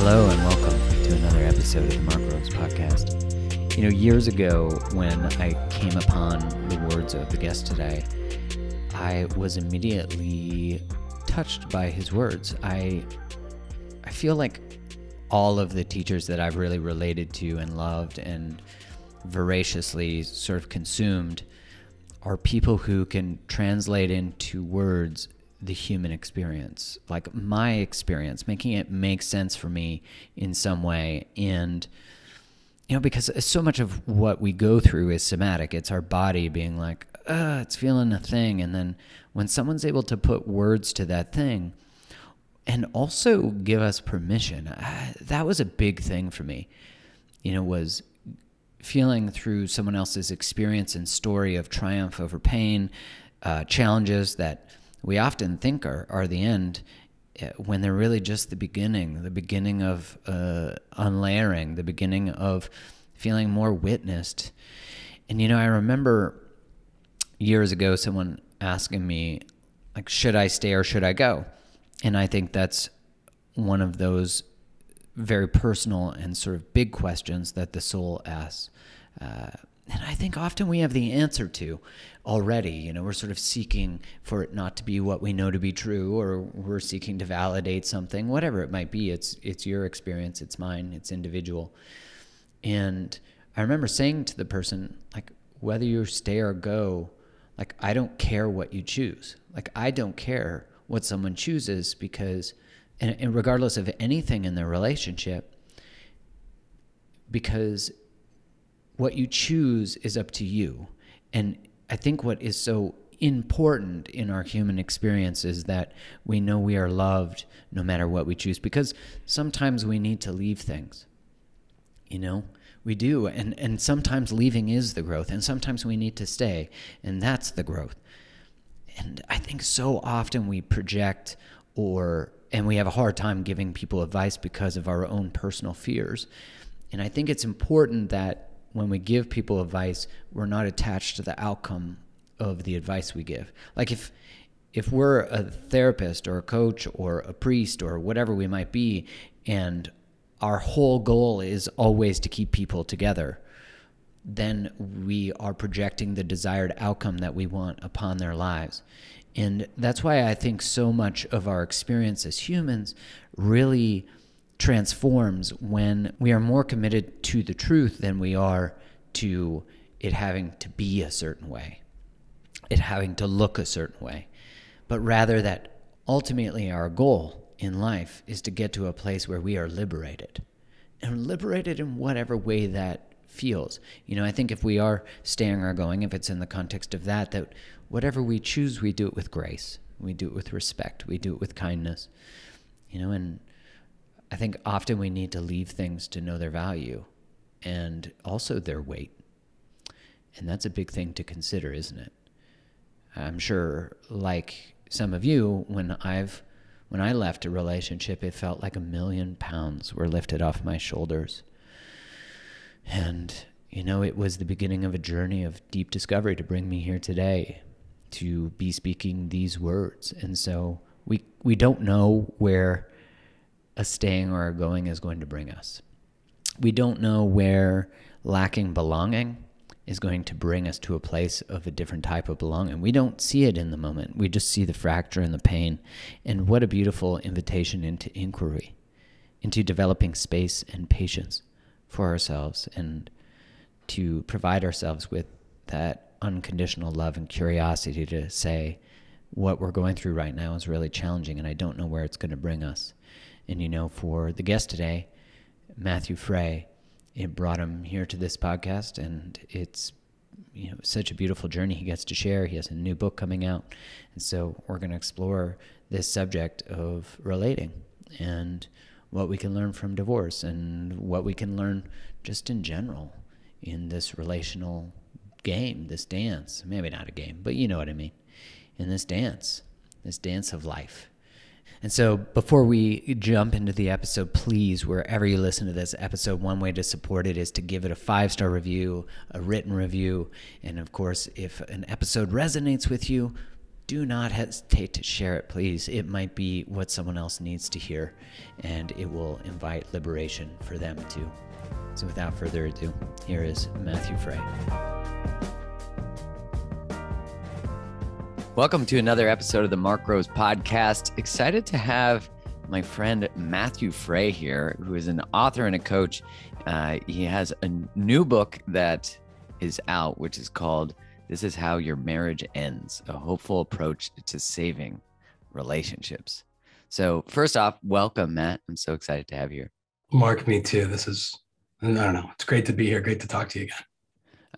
Hello and welcome to another episode of the Humorous podcast. Years ago when I came upon the words of the guest today, I was immediately touched by his words. I feel like all of the teachers that I've really related to and loved and voraciously sort of consumed are people who can translate into words the human experience, like my experience, making it make sense for me in some way. And, because so much of what we go through is somatic. It's our body being like, it's feeling a thing. And then when someone's able to put words to that thing and also give us permission, that was a big thing for me, was feeling through someone else's experience and story of triumph over pain, challenges that we often think are the end, when they're really just the beginning of unlayering, the beginning of feeling more witnessed. And, I remember years ago someone asking me, like, should I stay or should I go? And I think that's one of those very personal and sort of big questions that the soul asks. And I think often we have the answer to already. We're sort of seeking for it not to be what we know to be true, or we're seeking to validate something, whatever it might be. It's your experience, it's mine, it's individual. And I remember saying to the person, like, whether you stay or go, like, I don't care what you choose. Like, I don't care what someone chooses, because, and regardless of anything in their relationship, because what you choose is up to you. And I think what is so important in our human experience is that we know we are loved no matter what we choose, because sometimes we need to leave things. We do. And sometimes leaving is the growth, and sometimes we need to stay, and that's the growth. And I think so often we project and we have a hard time giving people advice because of our own personal fears. And I think it's important that when we give people advice, we're not attached to the outcome of the advice we give. Like if we're a therapist or a coach or a priest or whatever we might be, and our whole goal is always to keep people together, then we are projecting the desired outcome that we want upon their lives. And that's why I think so much of our experience as humans really transforms when we are more committed to the truth than we are to it having to be a certain way, it having to look a certain way, but rather that ultimately our goal in life is to get to a place where we are liberated, and liberated in whatever way that feels. I think if we are staying or going, if it's in the context of that whatever we choose, we do it with grace, we do it with respect, we do it with kindness, and I think often we need to leave things to know their value and also their weight. And that's a big thing to consider, isn't it? I'm sure, like some of you, when I left a relationship, it felt like 1,000,000 pounds were lifted off my shoulders. And, it was the beginning of a journey of deep discovery to bring me here today to be speaking these words. And so we don't know where a staying or a going is going to bring us. We don't know where lacking belonging is going to bring us to a place of a different type of belonging. We don't see it in the moment. We just see the fracture and the pain. And what a beautiful invitation into inquiry, into developing space and patience for ourselves, and to provide ourselves with that unconditional love and curiosity to say, what we're going through right now is really challenging, and I don't know where it's going to bring us. And, for the guest today, Matthew Fray, it brought him here to this podcast, and it's, such a beautiful journey he gets to share. He has a new book coming out. And so we're going to explore this subject of relating and what we can learn from divorce and what we can learn just in general in this relational game, this dance. Maybe not a game, but you know what I mean. In this dance of life. And so before we jump into the episode, please, wherever you listen to this episode, one way to support it is to give it a 5-star review, a written review. And of course, if an episode resonates with you, do not hesitate to share it, please. It might be what someone else needs to hear, and it will invite liberation for them too. So without further ado, here is Matthew Fray. Welcome to another episode of the Mark Rose Podcast. Excited to have my friend Matthew Fray here, who is an author and a coach. He has a new book that is out, which is called This Is How Your Marriage Ends, a hopeful approach to saving relationships. So first off, welcome, Matt. I'm so excited to have you here. Mark, me too. I don't know. It's great to be here. Great to talk to you again.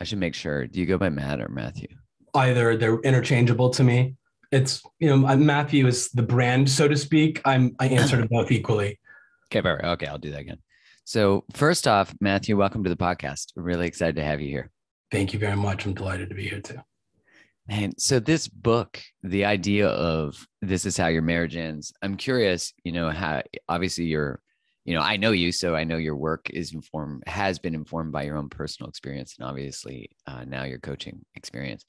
I should make sure. Do you go by Matt or Matthew? Either. They're interchangeable to me. It's, Matthew is the brand, so to speak. I answer to both equally. Okay, perfect. Okay, I'll do that again. So first off, Matthew, welcome to the podcast. We're really excited to have you here. Thank you very much. I'm delighted to be here too. And so this book, the idea of This Is How Your Marriage Ends, I'm curious, how obviously I know you, so I know your work has been informed by your own personal experience and obviously now your coaching experience.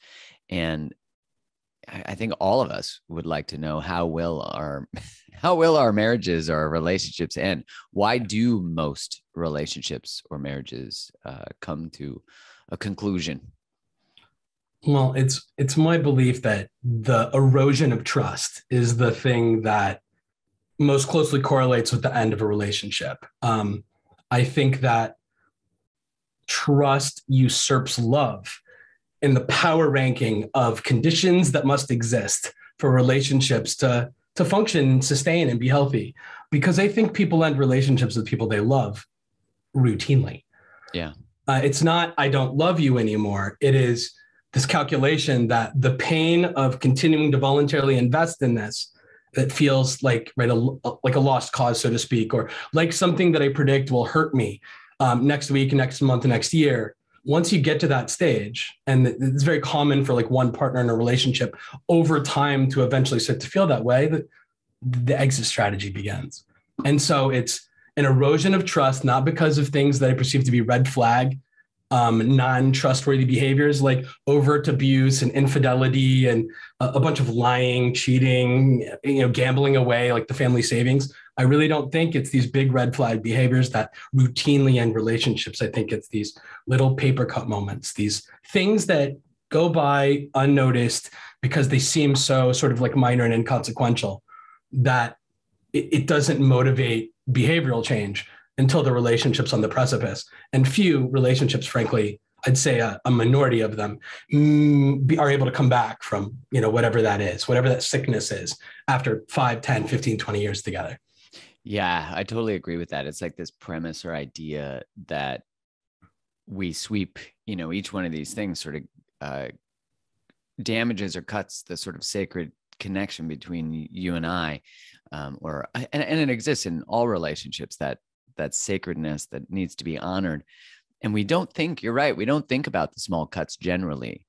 And I think all of us would like to know how will our marriages or our relationships end? Why do most relationships or marriages come to a conclusion? Well, it's my belief that the erosion of trust is the thing that most closely correlates with the end of a relationship. I think that trust usurps love in the power ranking of conditions that must exist for relationships to function, sustain, and be healthy. Because I think people end relationships with people they love routinely. Yeah. It's not, I don't love you anymore. It is this calculation that the pain of continuing to voluntarily invest in this, that feels like like a lost cause, so to speak, or like something that I predict will hurt me next week, next month, next year. Once you get to that stage, and it's very common for like one partner in a relationship over time to eventually start to feel that way, the exit strategy begins. And so it's an erosion of trust, not because of things that I perceive to be red flag, non-trustworthy behaviors like overt abuse and infidelity and a bunch of lying, cheating, gambling away like the family savings. I really don't think it's these big red flag behaviors that routinely end relationships. I think it's these little paper cut moments, these things that go by unnoticed because they seem so sort of like minor and inconsequential that it doesn't motivate behavioral change until the relationship's on the precipice. And few relationships, frankly, I'd say a minority of them are able to come back from, whatever that is, whatever that sickness is after 5, 10, 15, 20 years together. Yeah, I totally agree with that. It's like this premise or idea that we sweep, each one of these things sort of damages or cuts the sort of sacred connection between you and I, and it exists in all relationships, that sacredness that needs to be honored. And you're right, we don't think about the small cuts generally.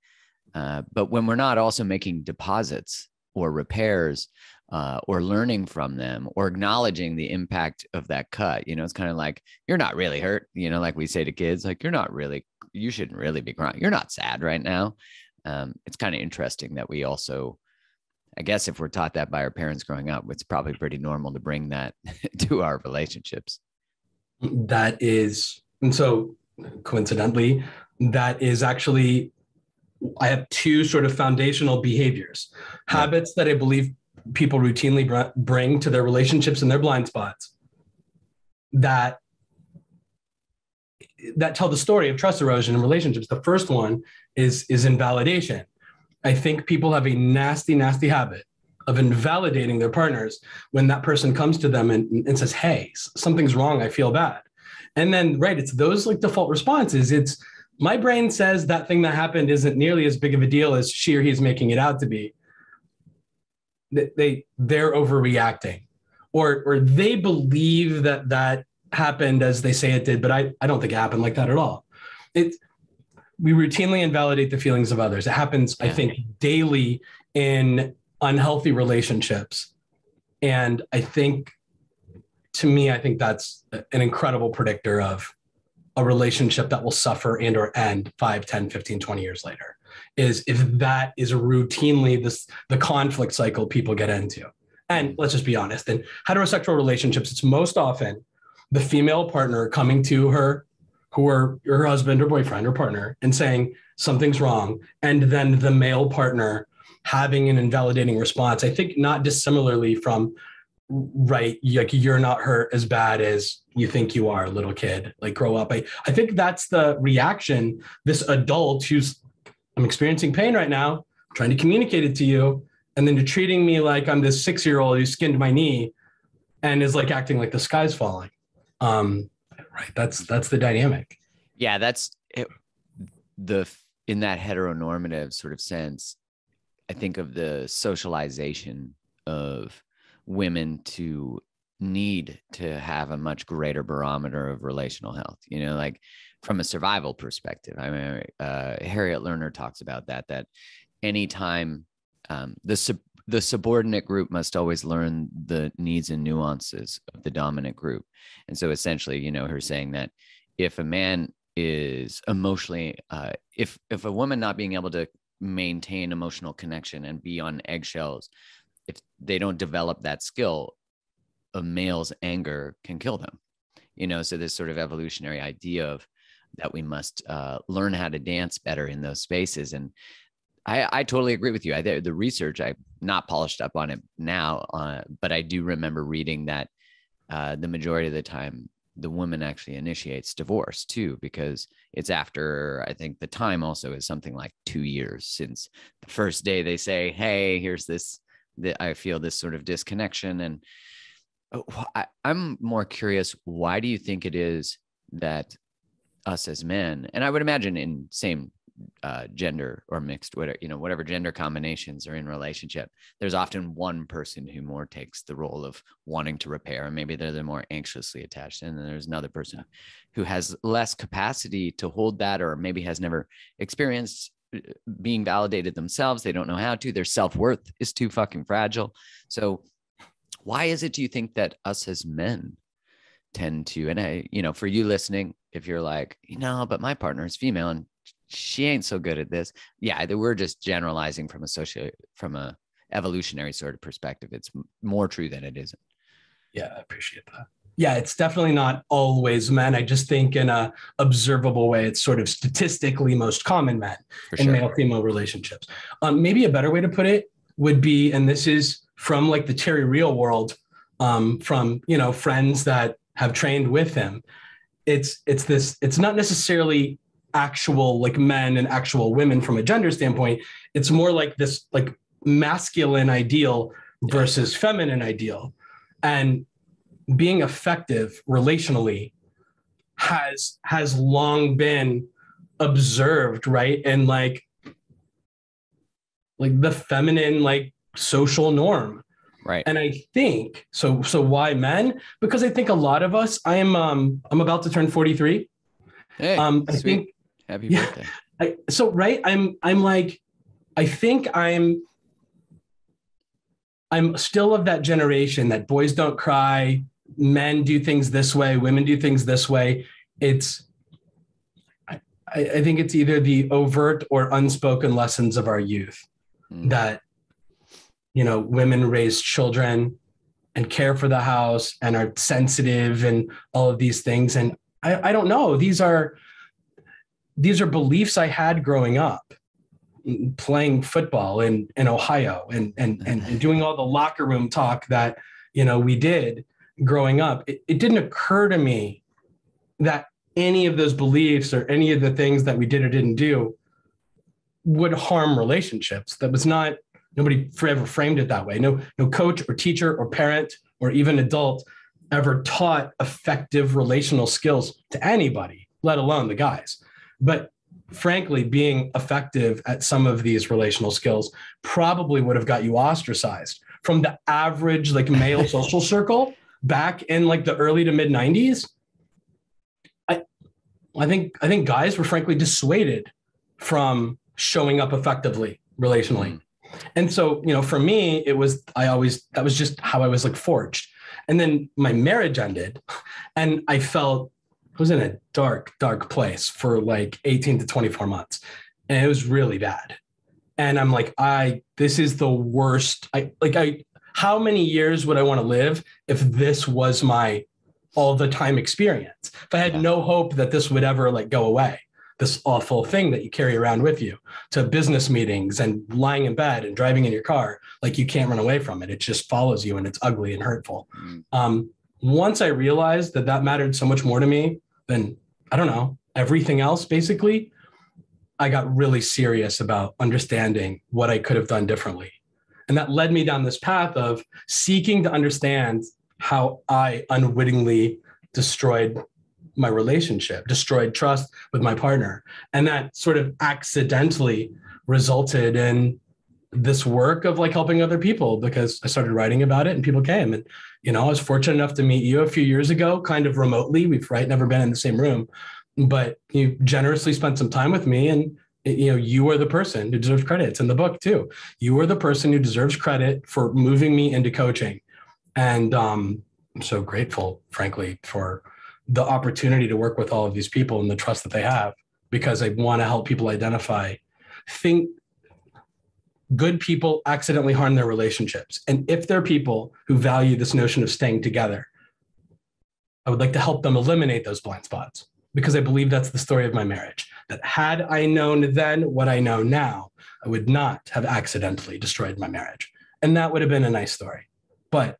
But when we're not also making deposits or repairs or learning from them or acknowledging the impact of that cut, it's kind of like, you're not really hurt, like we say to kids, like, you shouldn't really be crying. You're not sad right now. It's kind of interesting that we also, I guess if we're taught that by our parents growing up, it's probably pretty normal to bring that to our relationships. That is, and so coincidentally, that is actually, I have two sort of foundational behaviors, habits that I believe people routinely bring to their relationships and their blind spots that tell the story of trust erosion in relationships. The first one is invalidation. I think people have a nasty, nasty habit of invalidating their partners when that person comes to them and says, hey, something's wrong, I feel bad. And then, it's those like default responses. It's my brain says that thing that happened isn't nearly as big of a deal as she or he's making it out to be. They're overreacting or they believe that happened as they say it did, but I don't think it happened like that at all. We routinely invalidate the feelings of others. It happens, I think, daily in unhealthy relationships. And I think that's an incredible predictor of a relationship that will suffer and or end 5, 10, 15, 20 years later. is if that is routinely the conflict cycle people get into. And let's just be honest, in heterosexual relationships, it's most often the female partner coming to her, who are her husband or boyfriend or partner, and saying something's wrong, and then the male partner having an invalidating response. I think not dissimilarly from, right, like, you're not hurt as bad as you think you are, little kid, like, grow up. I think that's the reaction this adult who's, I'm experiencing pain right now, trying to communicate it to you, and then you're treating me like I'm this 6-year-old who skinned my knee and is like acting like the sky's falling. Right. That's the dynamic. Yeah, that's it. In that heteronormative sort of sense, I think of the socialization of women to need to have a much greater barometer of relational health, like from a survival perspective. I mean, Harriet Lerner talks about that anytime the subordinate group must always learn the needs and nuances of the dominant group. And so essentially, her saying that if a man is emotionally, if a woman not being able to maintain emotional connection and be on eggshells, if they don't develop that skill, a male's anger can kill them. So this sort of evolutionary idea of that we must learn how to dance better in those spaces. And I totally agree with you. The research, I'm not polished up on it now, but I do remember reading that the majority of the time, the woman actually initiates divorce too, because it's after, I think the time also is something like 2 years since the first day they say, hey, here's this, I feel this sort of disconnection. And I'm more curious, why do you think it is that us as men, and I would imagine in same gender or mixed, whatever gender combinations are in relationship, there's often one person who more takes the role of wanting to repair, and maybe they're the more anxiously attached, and then there's another person who has less capacity to hold that, or maybe has never experienced being validated themselves. They don't know how to. Their self-worth is too fucking fragile. So why is it, do you think, that us as men tend to, and for you listening, if you're like, but my partner is female and she ain't so good at this. Yeah, we're just generalizing from a evolutionary sort of perspective. It's more true than it isn't. Yeah, I appreciate that. Yeah, it's definitely not always men. I just think in a observable way, it's sort of statistically most common men in male-female relationships. Maybe a better way to put it would be, and this is from like the Terry Real world, from friends that have trained with him. It's not necessarily actual like men and actual women from a gender standpoint. It's more like this like masculine ideal versus feminine ideal. And being effective relationally has long been observed, right? And like the feminine like social norm. Right. And I think so why men? Because I think a lot of us, I'm about to turn 43. Hey, I sweet. think Happy birthday. I think I'm still of that generation that boys don't cry, men do things this way, women do things this way. I think it's either the overt or unspoken lessons of our youth that, women raise children and care for the house and are sensitive and all of these things. And I don't know, these are beliefs I had growing up, playing football in Ohio and doing all the locker room talk that, we did growing up. It didn't occur to me that any of those beliefs or any of the things that we did or didn't do would harm relationships. That was not, nobody ever framed it that way. No coach or teacher or parent or even adult ever taught effective relational skills to anybody, let alone the guys. But frankly, being effective at some of these relational skills probably would have got you ostracized from the average like male social circle back in like the early to mid 90s. I think guys were frankly dissuaded from showing up effectively relationally. And so, for me, that was just how I was like forged. And then my marriage ended and I was in a dark, dark place for like 18 to 24 months. and it was really bad. And I'm like, this is the worst. How many years would I want to live if this was my all the time experience? If I had no hope that this would ever like go away, this awful thing that you carry around with you to business meetings and lying in bed and driving in your car, like you can't run away from it. It just follows you and it's ugly and hurtful. Once I realized that that mattered so much more to me than, I don't know, everything else, basically, I got really serious about understanding what I could have done differently. And that led me down this path of seeking to understand how I unwittingly destroyed my relationship, destroyed trust with my partner. And that sort of accidentally resulted in this work of like helping other people, because I started writing about it and people came. And, you know, I was fortunate enough to meet you a few years ago, kind of remotely. We've never been in the same room, but you generously spent some time with me, and you know, you are the person who deserves credit. It's in the book too. You are the person who deserves credit for moving me into coaching. And I'm so grateful, frankly, for the opportunity to work with all of these people and the trust that they have, because I want to help people identify, think good people accidentally harm their relationships. And if they're people who value this notion of staying together, I would like to help them eliminate those blind spots, because I believe that's the story of my marriage. That had I known then what I know now, I would not have accidentally destroyed my marriage. And that would have been a nice story. But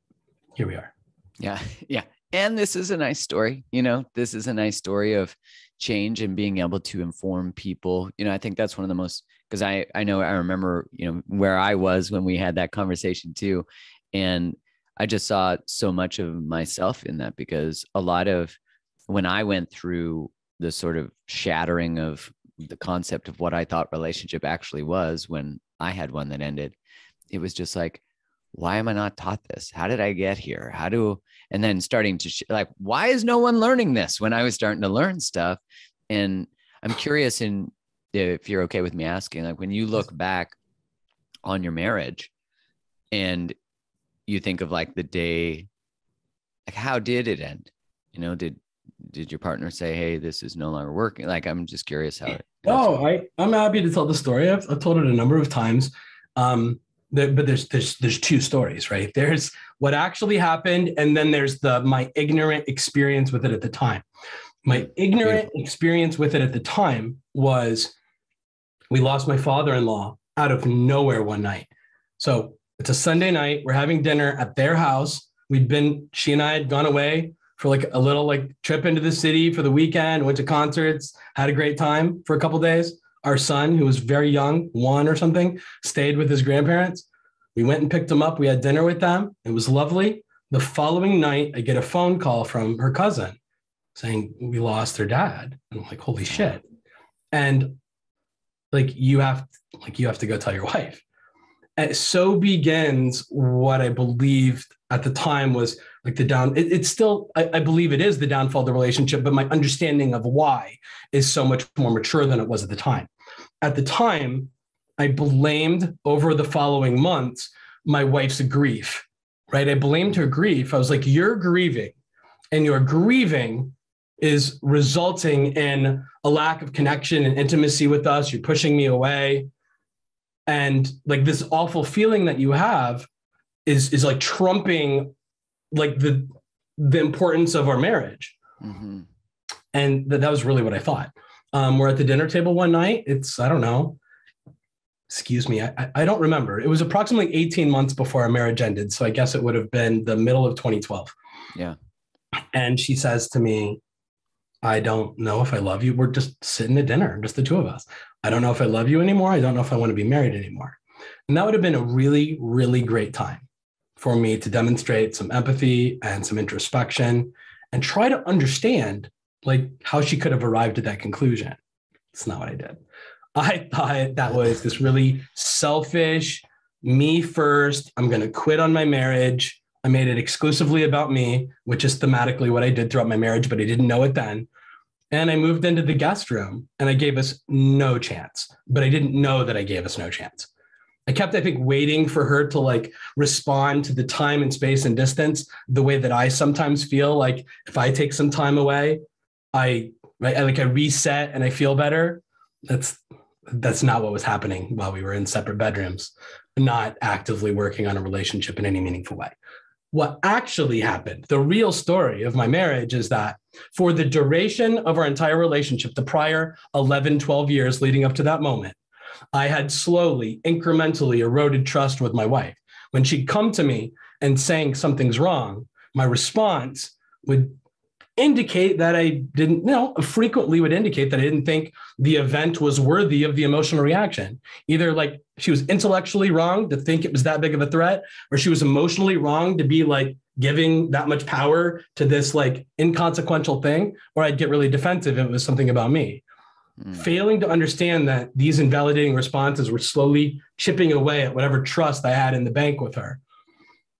here we are. Yeah. Yeah. And this is a nice story. You know, this is a nice story of change and being able to inform people. You know, I think that's one of the most, because I remember, you know, where I was when we had that conversation too. And I just saw so much of myself in that, because a lot of when I went through the sort of shattering of the concept of what I thought relationship actually was, when I had one that ended, it was just like, why am I not taught this? How did I get here? And then starting to like, why is no one learning this when I was starting to learn stuff? And I'm curious, if you're okay with me asking, like, when you look back on your marriage and you think of like the day, like, how did it end? You know, did your partner say, hey, this is no longer working? Like, I'm just curious how it goes. Oh, I'm happy to tell the story. I've told it a number of times. But there's two stories, right? There's what actually happened, and then there's my ignorant experience with it at the time. My ignorant experience with it at the time was we lost my father-in-law out of nowhere one night. So it's a Sunday night. We're having dinner at their house. She and I had gone away for like a little like trip into the city for the weekend, went to concerts, had a great time for a couple of days. Our son, who was very young, 1 or something, stayed with his grandparents. We went and picked him up. We had dinner with them. It was lovely. The following night, I get a phone call from her cousin saying, we lost her dad. And I'm like, holy shit. And like, you have to go tell your wife. And so begins what I believed at the time was like it's still, I believe it is the downfall of the relationship, but my understanding of why is so much more mature than it was at the time. At the time, I blamed over the following months my wife's grief, right? I blamed her grief. I was like, you're grieving, and your grieving is resulting in a lack of connection and intimacy with us. You're pushing me away. And like this awful feeling that you have is like trumping like the importance of our marriage. Mm-hmm. And that was really what I thought. We're at the dinner table one night. I don't know. Excuse me. I don't remember. It was approximately 18 months before our marriage ended. So I guess it would have been the middle of 2012. Yeah. And she says to me, I don't know if I love you. We're just sitting at dinner, just the two of us. I don't know if I love you anymore. I don't know if I want to be married anymore. And that would have been a really, really great time for me to demonstrate some empathy and some introspection and try to understand like how she could have arrived at that conclusion. It's not what I did. I thought that was this really selfish, me first. I'm going to quit on my marriage. I made it exclusively about me, which is thematically what I did throughout my marriage, but I didn't know it then. And I moved into the guest room and I gave us no chance, but I didn't know that I gave us no chance. I kept, I think, waiting for her to like respond to the time and space and distance the way that I sometimes feel like if I take some time away, I reset and I feel better. that's not what was happening while we were in separate bedrooms, not actively working on a relationship in any meaningful way. What actually happened, the real story of my marriage, is that for the duration of our entire relationship, the prior 11, 12 years leading up to that moment, I had slowly, incrementally eroded trust with my wife. When she'd come to me and saying something's wrong, my response would indicate that I didn't, frequently would indicate that I didn't think the event was worthy of the emotional reaction. Either like she was intellectually wrong to think it was that big of a threat, or she was emotionally wrong to be like giving that much power to this like inconsequential thing, or I'd get really defensive if it was something about me. Failing to understand that these invalidating responses were slowly chipping away at whatever trust I had in the bank with her.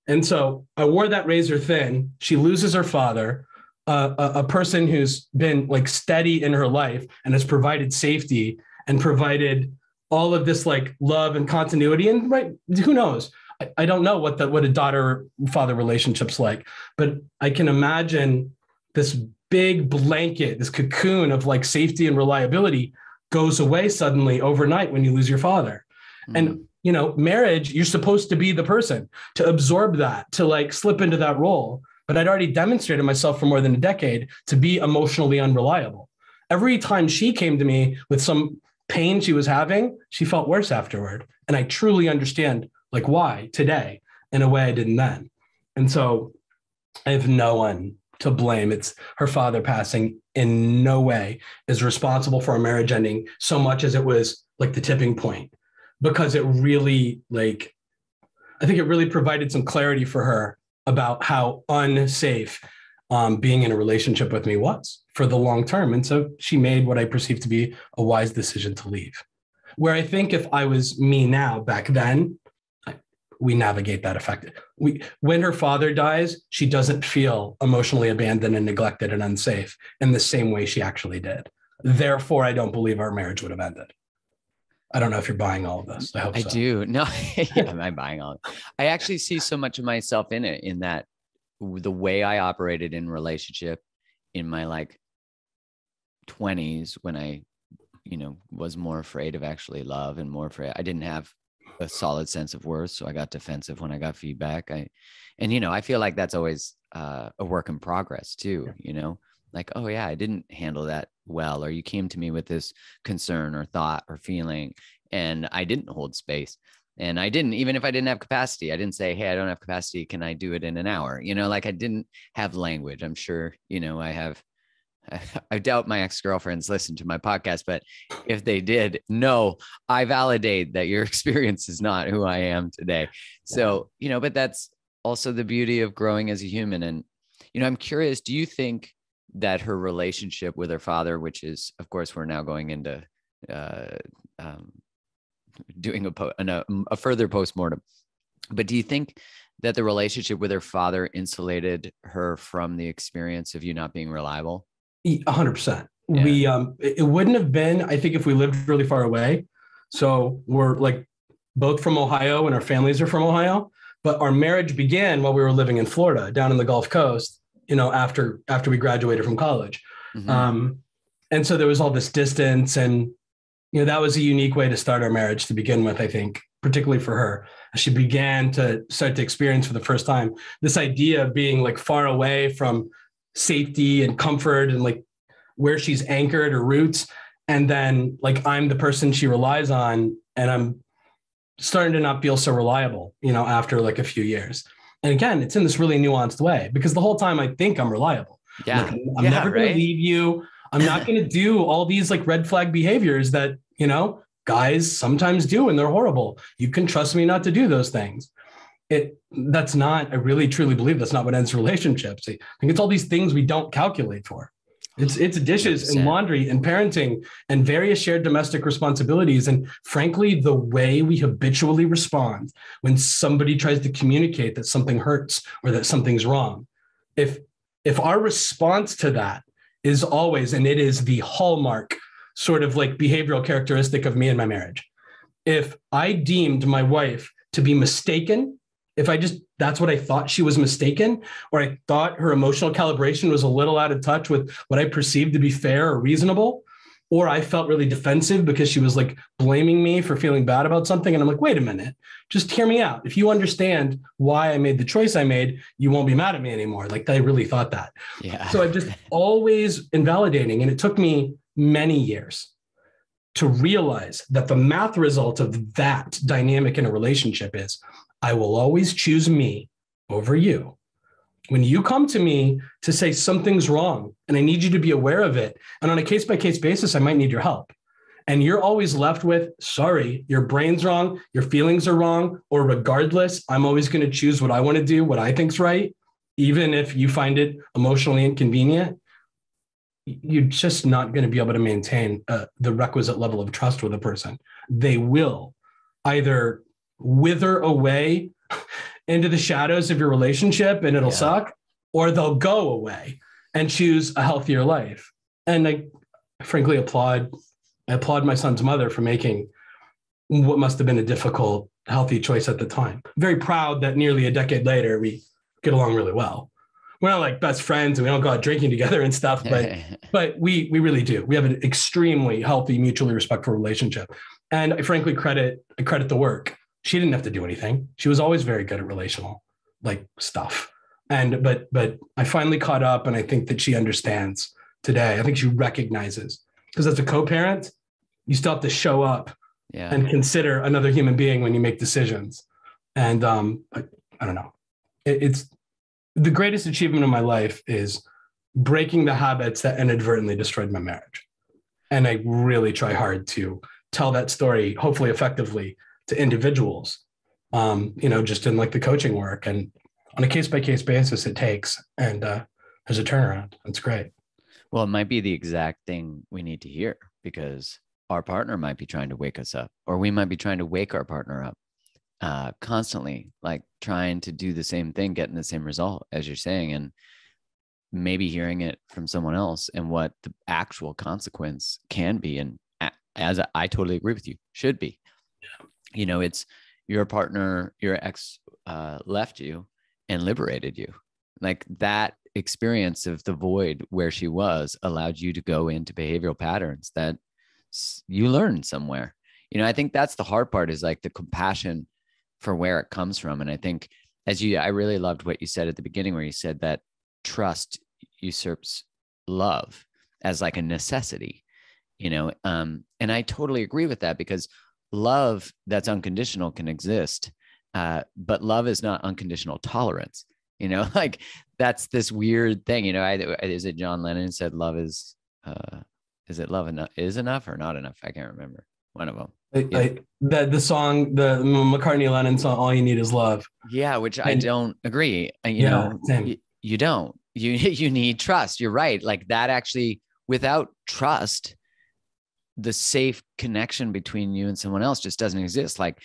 And so I wore that razor thin. She loses her father, a person who's been like steady in her life and has provided safety and provided all of this like love and continuity. And right, who knows? I don't know what a daughter-father relationship's like, but I can imagine this big blanket, this cocoon of like safety and reliability goes away suddenly overnight when you lose your father. And, marriage, you're supposed to be the person to absorb that, to like slip into that role. But I'd already demonstrated myself for more than a decade to be emotionally unreliable. Every time she came to me with some pain she was having, she felt worse afterward. And I truly understand like why today in a way I didn't then. And so I have no one to blame. It's her father passing in no way is responsible for our marriage ending so much as it was like the tipping point, because it really I think it really provided some clarity for her about how unsafe being in a relationship with me was for the long term. And so she made what I perceived to be a wise decision to leave. Where I think if I was me now, back then, we navigate that effectively. When her father dies, she doesn't feel emotionally abandoned and neglected and unsafe in the same way she actually did. Therefore, I don't believe our marriage would have ended. I don't know if you're buying all of this. I hope so. I do. No, yeah, I'm buying all of it. I actually see so much of myself in it, in that the way I operated in relationship in my like 20s, when I, was more afraid of actually love and more afraid. I didn't have a solid sense of worth. So I got defensive when I got feedback. I feel like that's always a work in progress too, like, oh yeah, I didn't handle that well, or you came to me with this concern or thought or feeling, and I didn't hold space. And I didn't, even if I didn't have capacity, I didn't say, hey, I don't have capacity. Can I do it in an hour? Like I didn't have language. I'm sure, I doubt my ex-girlfriends listen to my podcast, but if they did, no, I validate that your experience is not who I am today. So, but that's also the beauty of growing as a human. And, I'm curious, do you think that her relationship with her father, which is, of course, we're now going into doing a further postmortem, but do you think that the relationship with her father insulated her from the experience of you not being reliable? 100%. Yeah. It wouldn't have been, I think, if we lived really far away. So we're like both from Ohio and our families are from Ohio, but our marriage began while we were living in Florida, down in the Gulf Coast, after we graduated from college. Mm-hmm. And so there was all this distance, and, that was a unique way to start our marriage to begin with, I think, particularly for her. She began to start to experience for the first time this idea of being like far away from safety and comfort and like where she's anchored or roots. And then like, I'm the person she relies on, and I'm starting to not feel so reliable, after like a few years. And again, it's in this really nuanced way, because the whole time I think I'm reliable. Yeah. Like, I'm never going to leave you. I'm not going to do all these like red flag behaviors that, guys sometimes do, and they're horrible. You can trust me not to do those things. I really truly believe that's not what ends relationships. I think it's all these things we don't calculate for. It's dishes 100%. And laundry and parenting and various shared domestic responsibilities. And frankly, the way we habitually respond when somebody tries to communicate that something hurts or that something's wrong. If our response to that is always, and it is the hallmark sort of like behavioral characteristic of me and my marriage, if I deemed my wife to be mistaken, that's what I thought she was mistaken, or I thought her emotional calibration was a little out of touch with what I perceived to be fair or reasonable, or I felt really defensive because she was like blaming me for feeling bad about something. And I'm like, wait a minute, just hear me out. If you understand why I made the choice I made, you won't be mad at me anymore. Like I really thought that. Yeah. So I just always invalidating. And it took me many years to realize that the math result of that dynamic in a relationship is I will always choose me over you. When you come to me to say something's wrong and I need you to be aware of it, and on a case-by-case basis, I might need your help. And you're always left with, sorry, your brain's wrong, your feelings are wrong, or regardless, I'm always going to choose what I want to do, what I think's right, even if you find it emotionally inconvenient. You're just not going to be able to maintain the requisite level of trust with a person. They will either wither away into the shadows of your relationship and it'll suck, or they'll go away and choose a healthier life. And I frankly applaud my son's mother for making what must have been a difficult, healthy choice at the time. I'm very proud that nearly a decade later, we get along really well. We're not like best friends and we don't go out drinking together and stuff, but we really do. We have an extremely healthy, mutually respectful relationship. And I frankly credit the work. She didn't have to do anything. She was always very good at relational like stuff. But I finally caught up, and I think that she understands today. I think she recognizes, because as a co-parent, you still have to show up and consider another human being when you make decisions. And I don't know. It's the greatest achievement of my life is breaking the habits that inadvertently destroyed my marriage. And I really try hard to tell that story, hopefully effectively, to individuals, just in like the coaching work, and on a case-by-case basis it takes, and there's a turnaround. It's great. Well, it might be the exact thing we need to hear, because our partner might be trying to wake us up, or we might be trying to wake our partner up constantly, like trying to do the same thing, getting the same result as you're saying, and maybe hearing it from someone else and what the actual consequence can be. And as I totally agree with you, should be. It's your partner, your ex left you and liberated you. Like that experience of the void where she was allowed you to go into behavioral patterns that you learned somewhere. I think that's the hard part, is like the compassion for where it comes from. And I think I really loved what you said at the beginning, where you said that trust usurps love as like a necessity, and I totally agree with that, because love that's unconditional can exist, but love is not unconditional tolerance. Like that's this weird thing. Is it John Lennon said love is it love enough is enough or not enough? I can't remember. One of them. The song, the McCartney Lennon song, "All You Need Is Love." Yeah, which I don't agree. You don't. You need trust. You're right. Like that actually, without trust, the safe connection between you and someone else just doesn't exist. Like,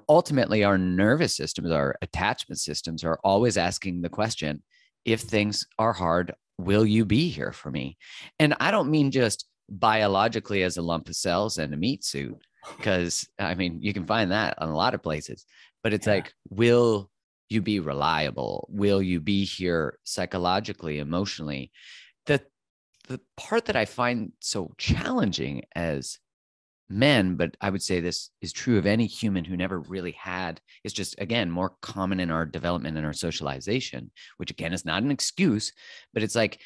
ultimately our nervous systems, our attachment systems are always asking the question, if things are hard, will you be here for me? And I don't mean just biologically as a lump of cells and a meat suit, because you can find that in a lot of places, but it's like, will you be reliable? Will you be here psychologically, emotionally? The part that I find so challenging as men, but I would say this is true of any human who never really had, is just, again, more common in our development and our socialization, which again is not an excuse, but it's like,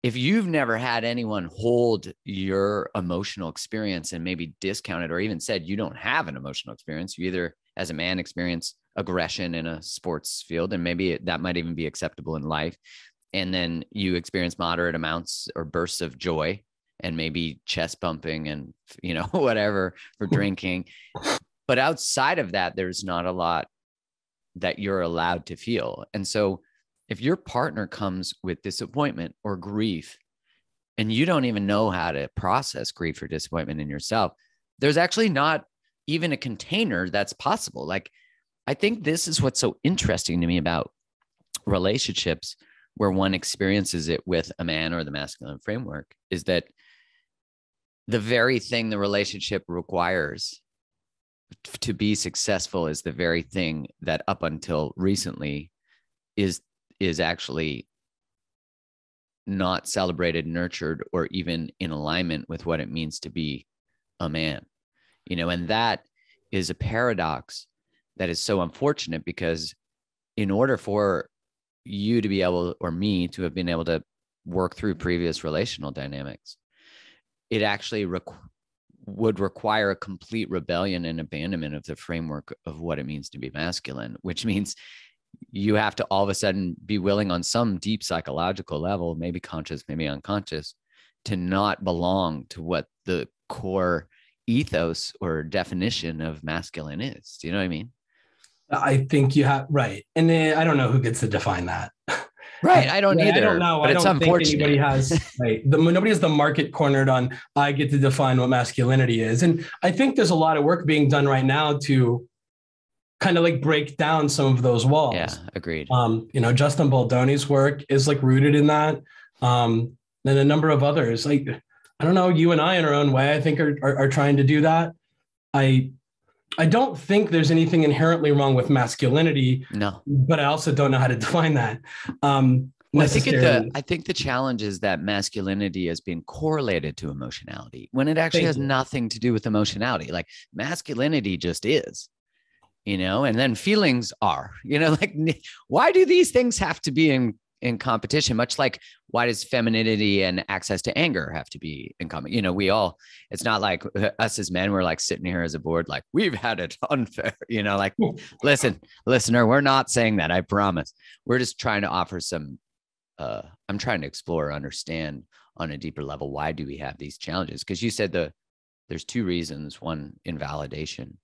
if you've never had anyone hold your emotional experience and maybe discount it, or even said you don't have an emotional experience, you either as a man experience aggression in a sports field, and maybe that might even be acceptable in life, and then you experience moderate amounts or bursts of joy and maybe chest pumping and, whatever for drinking. But outside of that, there's not a lot that you're allowed to feel. And so if your partner comes with disappointment or grief, and you don't even know how to process grief or disappointment in yourself, there's actually not even a container that's possible. Like, I think this is what's so interesting to me about relationships, where one experiences it with a man or the masculine framework, is that the very thing the relationship requires to be successful is the very thing that up until recently is actually not celebrated, nurtured, or even in alignment with what it means to be a man, and that is a paradox that is so unfortunate, because in order for you to be able, or me to have been able to work through previous relational dynamics, it actually would require a complete rebellion and abandonment of the framework of what it means to be masculine, which means you have to all of a sudden be willing on some deep psychological level, maybe conscious, maybe unconscious, to not belong to what the core ethos or definition of masculine is. Do you know what I mean? I think you have, right. And then I don't know who gets to define that. Right. I don't either. I don't know. But I it's don't think unfortunate. anybody has, right. Nobody has the market cornered on, I get to define what masculinity is. And I think there's a lot of work being done right now to kind of like break down some of those walls. Yeah, agreed. Justin Baldoni's work is like rooted in that. And a number of others, like, I don't know, you and I in our own way, I think are trying to do that. I don't think there's anything inherently wrong with masculinity. No, but I also don't know how to define that. Well, I think the challenge is that masculinity has been correlated to emotionality when it actually has nothing to do with emotionality. Like masculinity just is, and then feelings are, like, why do these things have to be in competition? Much like, why does femininity and access to anger have to be in common? It's not like us as men, we're like sitting here as a board, like we've had it unfair, like, listen, listener, we're not saying that. I promise. We're just trying to offer some, I'm trying to explore, understand on a deeper level, why do we have these challenges? Because you said there's two reasons. One, invalidation.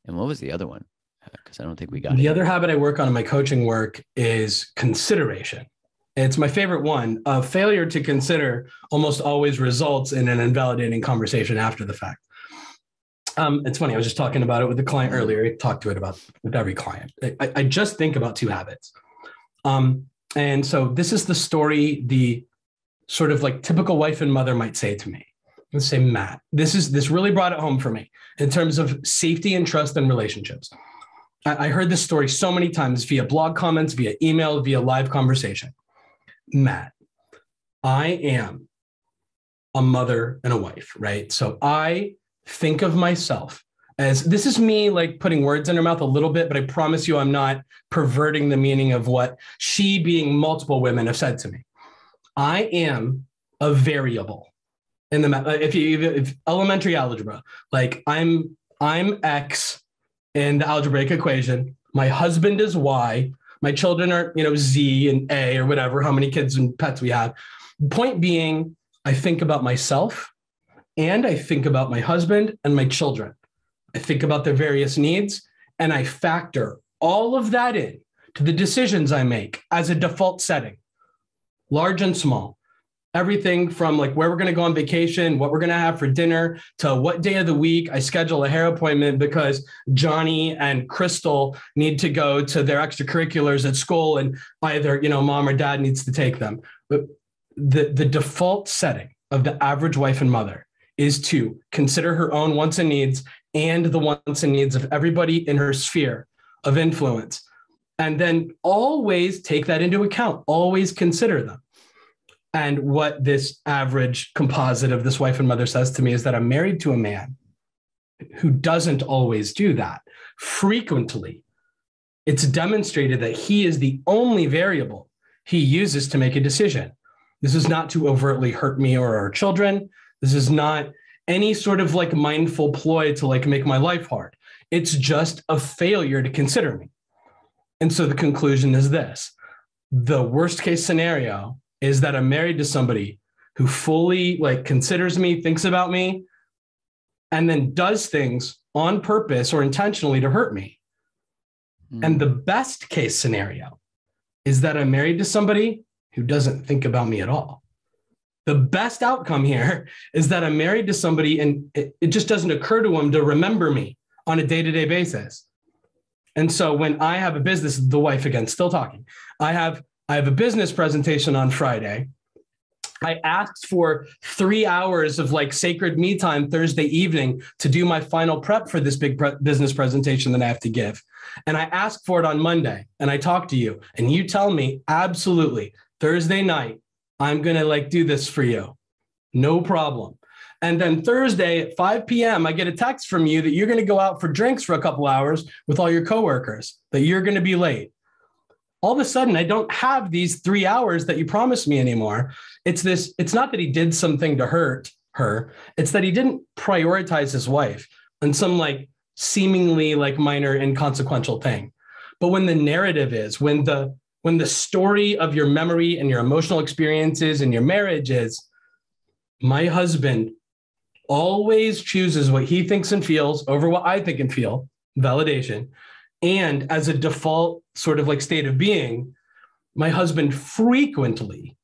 And what was the other one? Because I don't think we got it. The other habit I work on in my coaching work is consideration. It's my favorite one. A failure to consider almost always results in an invalidating conversation after the fact. It's funny. I was just talking about it with a client earlier. I talked to it about with every client. I just think about two habits. And so this is the story the sort of like typical wife and mother might say to me. Let's say, Matt, this really brought it home for me in terms of safety and trust in relationships. I heard this story so many times via blog comments, via email, via live conversation. Matt, I am a mother and a wife, right? So I think of myself as, this is me like putting words in her mouth a little bit, but I promise you I'm not perverting the meaning of what she, being multiple women, have said to me. I am a variable in the, if elementary algebra, like I'm X in the algebraic equation. My husband is Y. My children are, Z and A or whatever, how many kids and pets we have. Point being, I think about myself and I think about my husband and my children. I think about their various needs and I factor all of that in to the decisions I make as a default setting, large and small. Everything from like where we're going to go on vacation, what we're going to have for dinner, to what day of the week I schedule a hair appointment because Johnny and Crystal need to go to their extracurriculars at school and either, mom or dad needs to take them. But the default setting of the average wife and mother is to consider her own wants and needs and the wants and needs of everybody in her sphere of influence. And then always take that into account, always consider them. And what this average composite of this wife and mother says to me is that I'm married to a man who doesn't always do that. Frequently, it's demonstrated that he is the only variable he uses to make a decision. This is not to overtly hurt me or our children. This is not any sort of like mindful ploy to like make my life hard. It's just a failure to consider me. And so the conclusion is this: the worst case scenario is that I'm married to somebody who fully like considers me, thinks about me, and then does things on purpose or intentionally to hurt me. And the best case scenario is that I'm married to somebody who doesn't think about me at all. The best outcome here is that I'm married to somebody and it just doesn't occur to him to remember me on a day-to-day basis. And so when I have a business, the wife again, still talking, I have a business presentation on Friday. I asked for 3 hours of like sacred me time Thursday evening to do my final prep for this big business presentation that I have to give. And I asked for it on Monday and I talk to you and you tell me absolutely Thursday night, I'm going to like do this for you. No problem. And then Thursday at 5 p.m., I get a text from you that you're going to go out for drinks for a couple hours with all your coworkers, that you're going to be late. All of a sudden, I don't have these 3 hours that you promised me anymore. It's not that he did something to hurt her. It's that he didn't prioritize his wife on some like seemingly like minor inconsequential thing. But when the narrative is, when the story of your memory and your emotional experiences and your marriage is, my husband always chooses what he thinks and feels over what I think and feel, validation. And as a default sort of like state of being, my husband frequently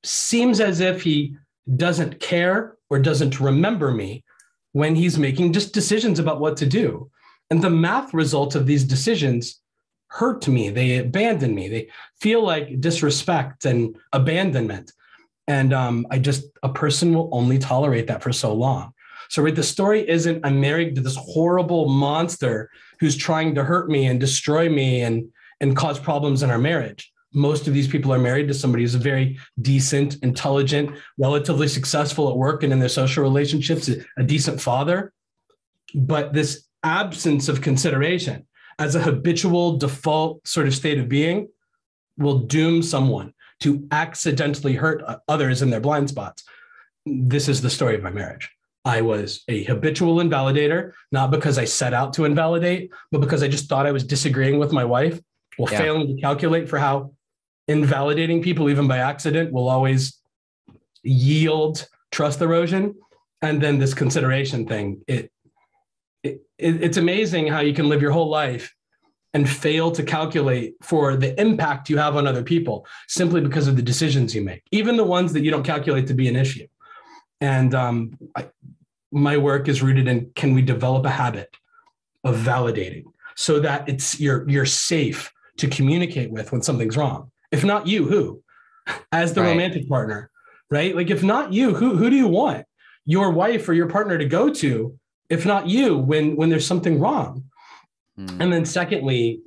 seems as if he doesn't care or doesn't remember me when he's making just decisions about what to do. And the math result of these decisions hurt me. They abandon me. They feel like disrespect and abandonment. And a person will only tolerate that for so long. So right, the story isn't I'm married to this horrible monster who's trying to hurt me and destroy me and cause problems in our marriage. Most of these people are married to somebody who's very decent, intelligent, relatively successful at work and in their social relationships, a decent father. But this absence of consideration as a habitual default sort of state of being will doom someone to accidentally hurt others in their blind spots. This is the story of my marriage. I was a habitual invalidator, not because I set out to invalidate, but because I just thought I was disagreeing with my wife while failing to calculate for how invalidating people, even by accident, will always yield trust erosion. And then this consideration thing, it's amazing how you can live your whole life and fail to calculate for the impact you have on other people simply because of the decisions you make, even the ones that you don't calculate to be an issue. And my work is rooted in, can we develop a habit of validating so that you're safe to communicate with when something's wrong? If not you, who? As the romantic partner, right? Like if not you, who do you want your wife or your partner to go to? If not you, when there's something wrong? And then secondly,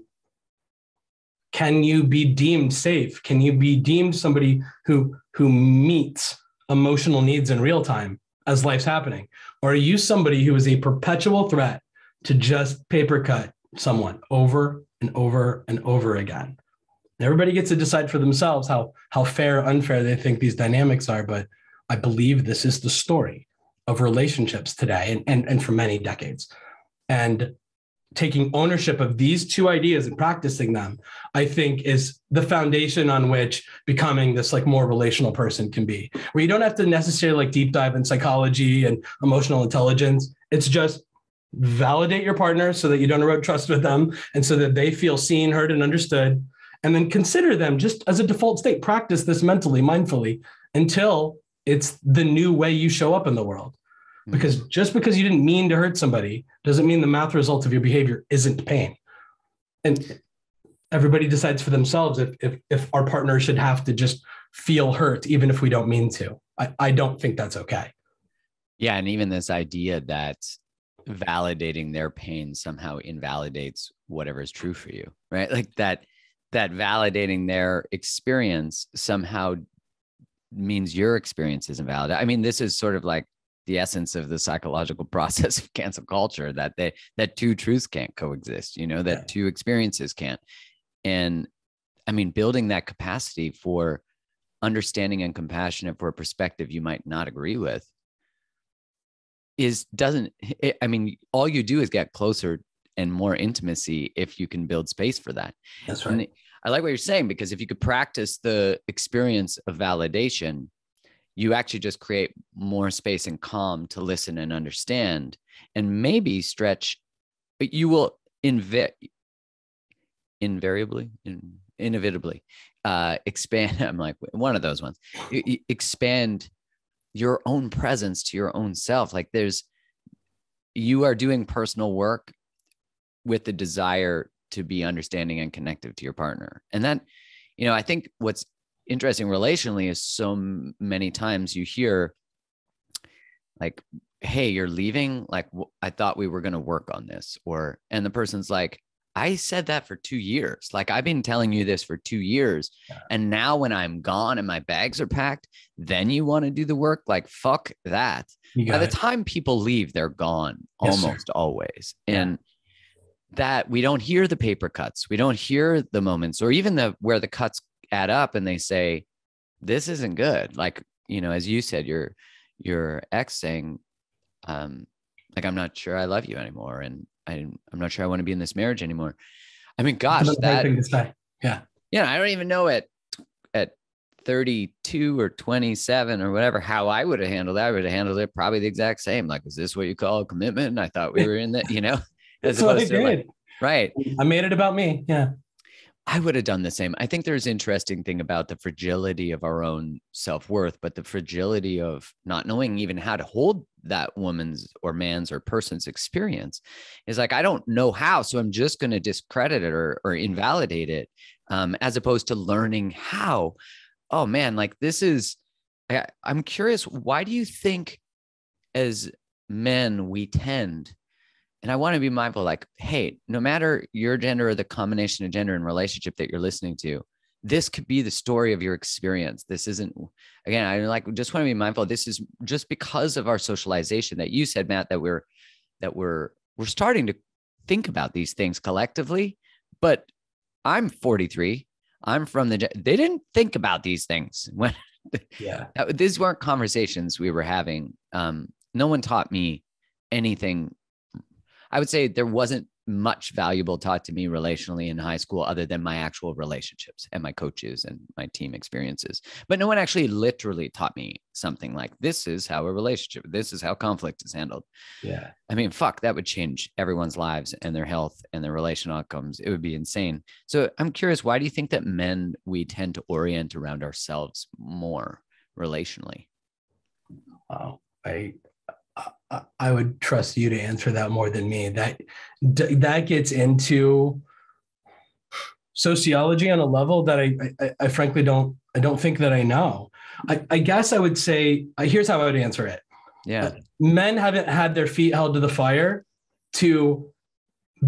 can you be deemed safe? Can you be deemed somebody who meets emotional needs in real time as life's happening? Or are you somebody who is a perpetual threat to just paper cut someone over and over and over again? Everybody gets to decide for themselves how fair or unfair they think these dynamics are. But I believe this is the story of relationships today and for many decades. And taking ownership of these two ideas and practicing them, I think is the foundation on which becoming this like more relational person can be, where you don't have to necessarily like deep dive in psychology and emotional intelligence. It's just validate your partner so that you don't erode trust with them and so that they feel seen, heard, and understood. And then consider them just as a default state. Practice this mentally, mindfully, until it's the new way you show up in the world. Because just because you didn't mean to hurt somebody doesn't mean the math result of your behavior isn't pain. And everybody decides for themselves if our partner should have to just feel hurt, even if we don't mean to. I don't think that's okay. Yeah. And even this idea that validating their pain somehow invalidates whatever is true for you, right? Like that validating their experience somehow means your experience isn't valid. I mean, this is sort of like the essence of the psychological process of cancel culture, that two truths can't coexist, that two experiences can't. And I mean, building that capacity for understanding and compassion for a perspective you might not agree with all you do is get closer and more intimacy if you can build space for that. That's right. And I like what you're saying, because if you could practice the experience of validation, you actually just create more space and calm to listen and understand, and maybe stretch. You will inevitably expand. I'm like one of those ones. You expand your own presence to your own self. Like you are doing personal work with the desire to be understanding and connective to your partner. And that, I think what's interesting relationally is so many times you hear like, hey, you're leaving. Like, I thought we were going to work on this, and the person's like, I said that for 2 years. Like I've been telling you this for 2 years. Yeah. And now when I'm gone and my bags are packed, then you want to do the work? Like, fuck that. By the time people leave, they're gone almost always. And that we don't hear the paper cuts. We don't hear the moments or even where the cuts add up and they say, this isn't good. Like, you know, as you said, your ex saying, like, I'm not sure I love you anymore. And I'm not sure I want to be in this marriage anymore. I mean, gosh, that thing to say. Yeah. Yeah. I don't even know at 32 or 27 or whatever, how I would have handled that. I would have handled it probably the exact same. Like, is this what you call a commitment? And I thought we were in that, you know, that's what I did. Like, right. I made it about me. Yeah. I would have done the same. I think there's an interesting thing about the fragility of our own self-worth, but the fragility of not knowing even how to hold that woman's or man's or person's experience is like, I don't know how, so I'm just going to discredit it or invalidate it, as opposed to learning how. Oh man, like I'm curious, why do you think as men we tend, and I want to be mindful, like, hey, no matter your gender or the combination of gender and relationship that you're listening to, this could be the story of your experience. This isn't, again, I just want to be mindful. This is just because of our socialization that you said, Matt, that we're starting to think about these things collectively. But I'm 43. I'm from they didn't think about these things when these weren't conversations we were having. No one taught me anything. I would say there wasn't much valuable taught to me relationally in high school other than my actual relationships and my coaches and my team experiences. But no one actually literally taught me something like, this is how a relationship, this is how conflict is handled. Yeah. I mean, fuck, that would change everyone's lives and their health and their relational outcomes. It would be insane. So I'm curious, why do you think that men, we tend to orient around ourselves more relationally? Wow. I would trust you to answer that more than me. That gets into sociology on a level that I frankly don't think that I know. I guess I would say, here's how I would answer it. Yeah. Men haven't had their feet held to the fire to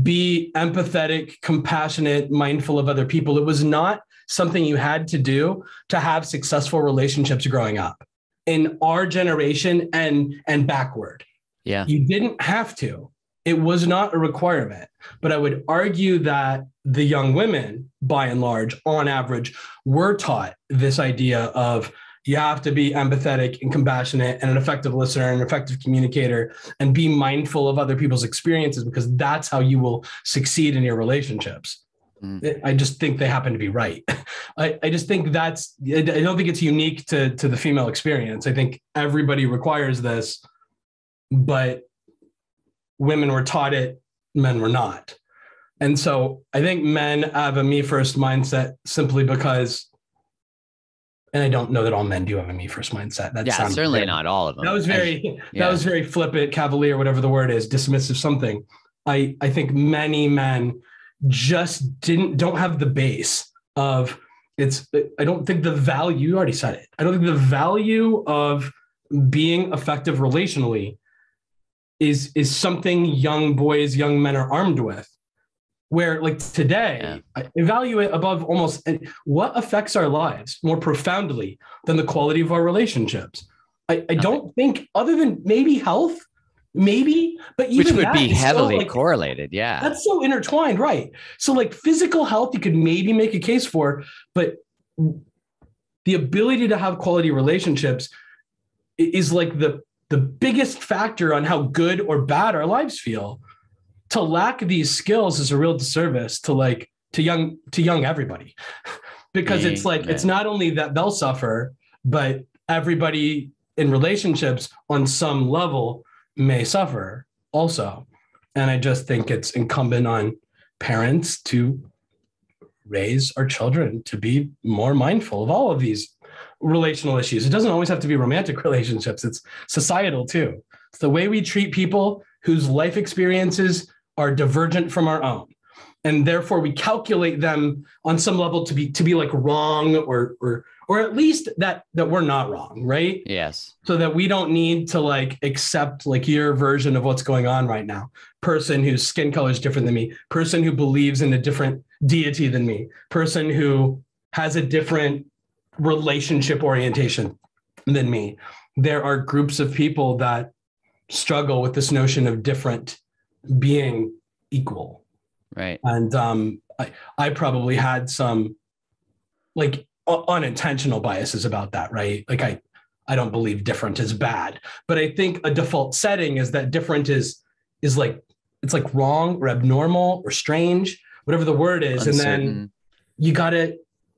be empathetic, compassionate, mindful of other people. It was not something you had to do to have successful relationships growing up in our generation and backward. Yeah. You didn't have to. It was not a requirement. But I would argue that the young women, by and large, on average, were taught this idea of you have to be empathetic and compassionate and an effective listener and an effective communicator and be mindful of other people's experiences, because that's how you will succeed in your relationships. I just think they happen to be right. I just think I don't think it's unique to the female experience. I think everybody requires this, but women were taught it, men were not. And so I think men have a me first mindset simply because, and I don't know that all men do have a me first mindset. That's certainly not all of them. That was very flippant, cavalier, whatever the word is, dismissive something. I think many men just don't have the base of I don't think the value, you already said it. I don't think the value of being effective relationally is something young boys, young men are armed with, where like today, I evaluate above almost what affects our lives more profoundly than the quality of our relationships. I don't think, other than maybe health, maybe, but even which would that be heavily still, correlated. Yeah. That's so intertwined, right? So like physical health, you could maybe make a case for, but the ability to have quality relationships is like the biggest factor on how good or bad our lives feel. To lack these skills is a real disservice to young everybody, because it's like, it's not only that they'll suffer, but everybody in relationships on some level may suffer also. And I just think it's incumbent on parents to raise our children to be more mindful of all of these relational issues. It doesn't always have to be romantic relationships. It's societal too. It's the way we treat people whose life experiences are divergent from our own. and therefore we calculate them on some level to be like wrong, or at least that we're not wrong, right? Yes. So that we don't need to like accept like your version of what's going on right now. Person whose skin color is different than me, person who believes in a different deity than me, person who has a different relationship orientation than me. There are groups of people that struggle with this notion of different being equal. Right. And I probably had some like unintentional biases about that, right? Like I don't believe different is bad, but I think a default setting is that different is like, it's like wrong or abnormal or strange, whatever the word is. Uncertain. And then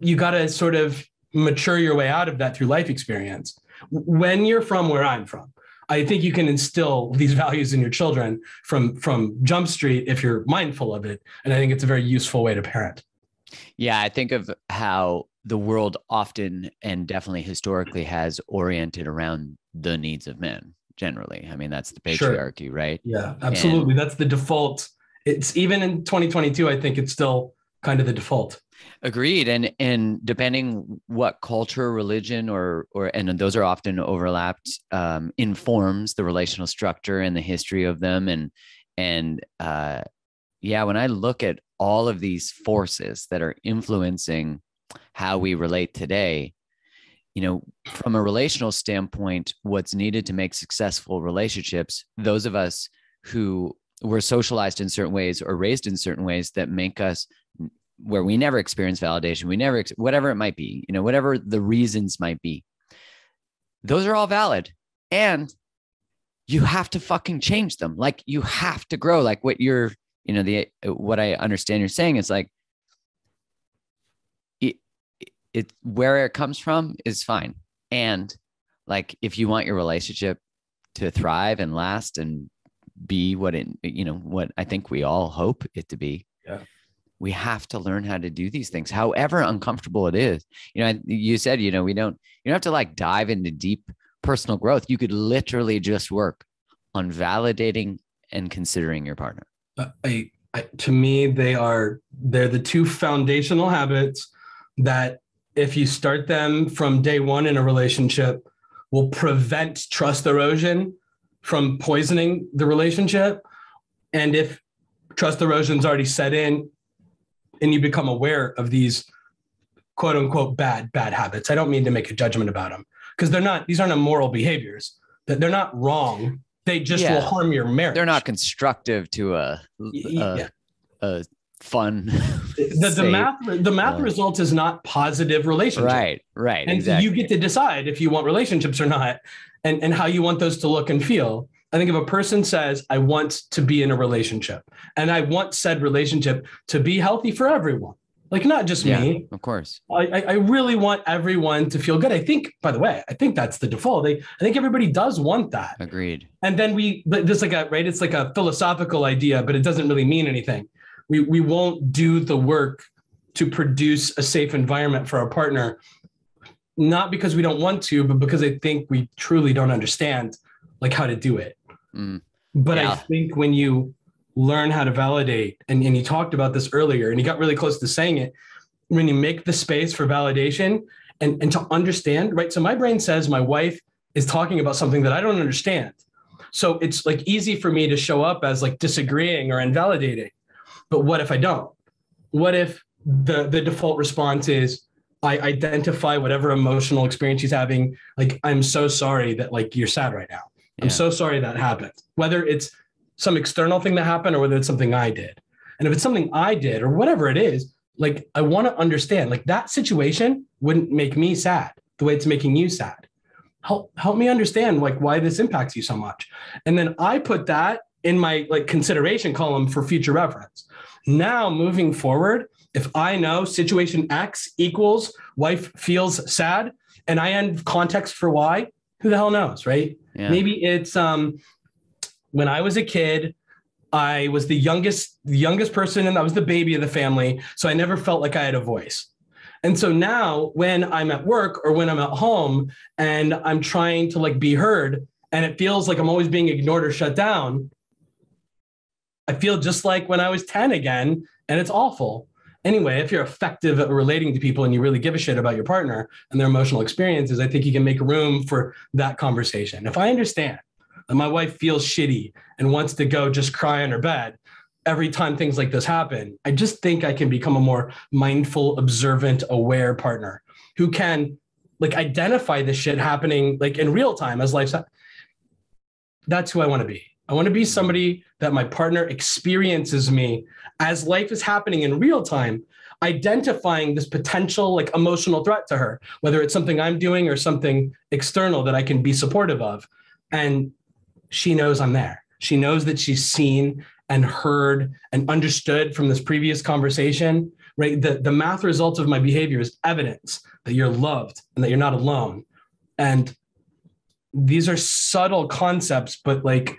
you gotta sort of mature your way out of that through life experience. When you're from where I'm from, I think you can instill these values in your children from Jump Street if you're mindful of it. And I think it's a very useful way to parent. Yeah, I think of how the world often and definitely historically has oriented around the needs of men generally. I mean, that's the patriarchy, sure. Right? Yeah, absolutely. And that's the default. It's even in 2022, I think it's still kind of the default. Agreed. And depending what culture, religion, and those are often overlapped, informs the relational structure and the history of them. And when I look at all of these forces that are influencing how we relate today, from a relational standpoint, what's needed to make successful relationships, those of us who were socialized in certain ways or raised in certain ways that make us where we never experience validation, whatever it might be, whatever the reasons might be, those are all valid. And you have to fucking change them. Like you have to grow. Like what you're, what I understand you're saying is like, it where it comes from is fine. And like, if you want your relationship to thrive and last and be what I think we all hope it to be, yeah, we have to learn how to do these things, however uncomfortable it is. You said, you don't have to like dive into deep personal growth. You could literally just work on validating and considering your partner. To me, they're the two foundational habits that if you start them from day one in a relationship will prevent trust erosion from poisoning the relationship. And if trust erosion's already set in and you become aware of these quote unquote bad habits, I don't mean to make a judgment about them because these aren't immoral behaviors, that they're not wrong. They just will harm your marriage. They're not constructive to a fun. The math result is not positive relationship. Right. And exactly. So you get to decide if you want relationships or not, and how you want those to look and feel. I think if a person says, I want to be in a relationship and I want said relationship to be healthy for everyone, like not just me. Of course. I really want everyone to feel good. I think, by the way, that's the default. I think everybody does want that. Agreed. And then it's like a philosophical idea, but it doesn't really mean anything. We won't do the work to produce a safe environment for our partner, not because we don't want to, but because I think we truly don't understand like how to do it. But I think when you learn how to validate, and you talked about this earlier, and you got really close to saying it, when you make the space for validation and to understand, right? So my brain says my wife is talking about something that I don't understand. So it's like easy for me to show up as like disagreeing or invalidating. But what if I don't? What if the default response is I identify whatever emotional experience she's having? Like, I'm so sorry that like you're sad right now. I'm so sorry that happened. Whether it's some external thing that happened or whether it's something I did. And if it's something I did or whatever it is, like I want to understand, like that situation wouldn't make me sad the way it's making you sad. Help me understand like why this impacts you so much. And then I put that in my like consideration column for future reference. Now moving forward, if I know situation X equals wife feels sad and I end context for why, who the hell knows, right? Yeah. Maybe it's when I was a kid, I was the youngest person and I was the baby of the family. So I never felt like I had a voice. And so now when I'm at work or when I'm at home and I'm trying to like be heard and it feels like I'm always being ignored or shut down, I feel just like when I was 10 again And it's awful. Anyway, if you're effective at relating to people and you really give a shit about your partner and their emotional experiences, I think you can make room for that conversation. If I understand that my wife feels shitty and wants to go just cry on her bed every time things like this happen, I just think I can become a more mindful, observant, aware partner who can like identify this shit happening like in real time as life's. That's who I want to be. I want to be somebody that my partner experiences me as life is happening in real time, identifying this potential like emotional threat to her, whether it's something I'm doing or something external that I can be supportive of. And she knows I'm there. She knows that she's seen and heard and understood from this previous conversation, right? The math result of my behavior is evidence that you're loved and that you're not alone. And these are subtle concepts, but like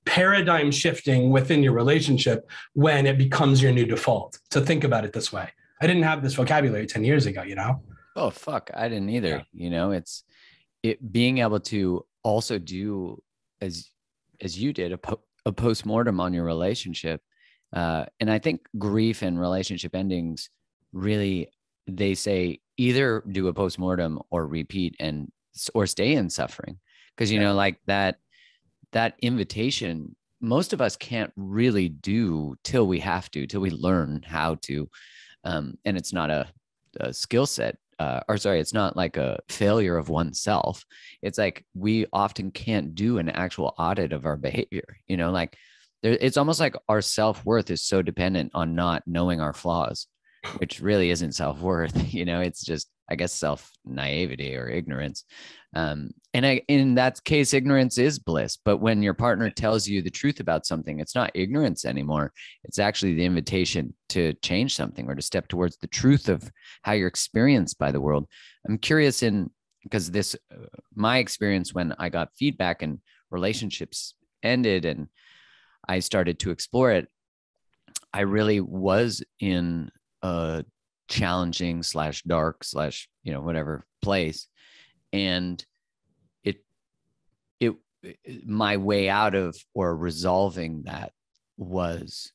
paradigm shifting within your relationship when it becomes your new default. To think about it this way. I didn't have this vocabulary 10 years ago, you know? Oh, fuck. I didn't either. Yeah. It being able to also do as you did a postmortem on your relationship. And I think grief and relationship endings really, they say either do a postmortem or repeat or stay in suffering. Cause like that invitation, most of us can't really do till we have till we learn how to. And it's not a skill set, it's not like a failure of oneself. It's like we often can't do an actual audit of our behavior. It's almost like our self-worth is so dependent on not knowing our flaws, which really isn't self-worth. It's just, I guess, self-naivety or ignorance. In that case, ignorance is bliss. But when your partner tells you the truth about something, it's not ignorance anymore. It's actually the invitation to change something or to step towards the truth of how you're experienced by the world. I'm curious because my experience when I got feedback and relationships ended and I started to explore it, I really was in a challenging / dark / whatever place. And my way out of or resolving that was,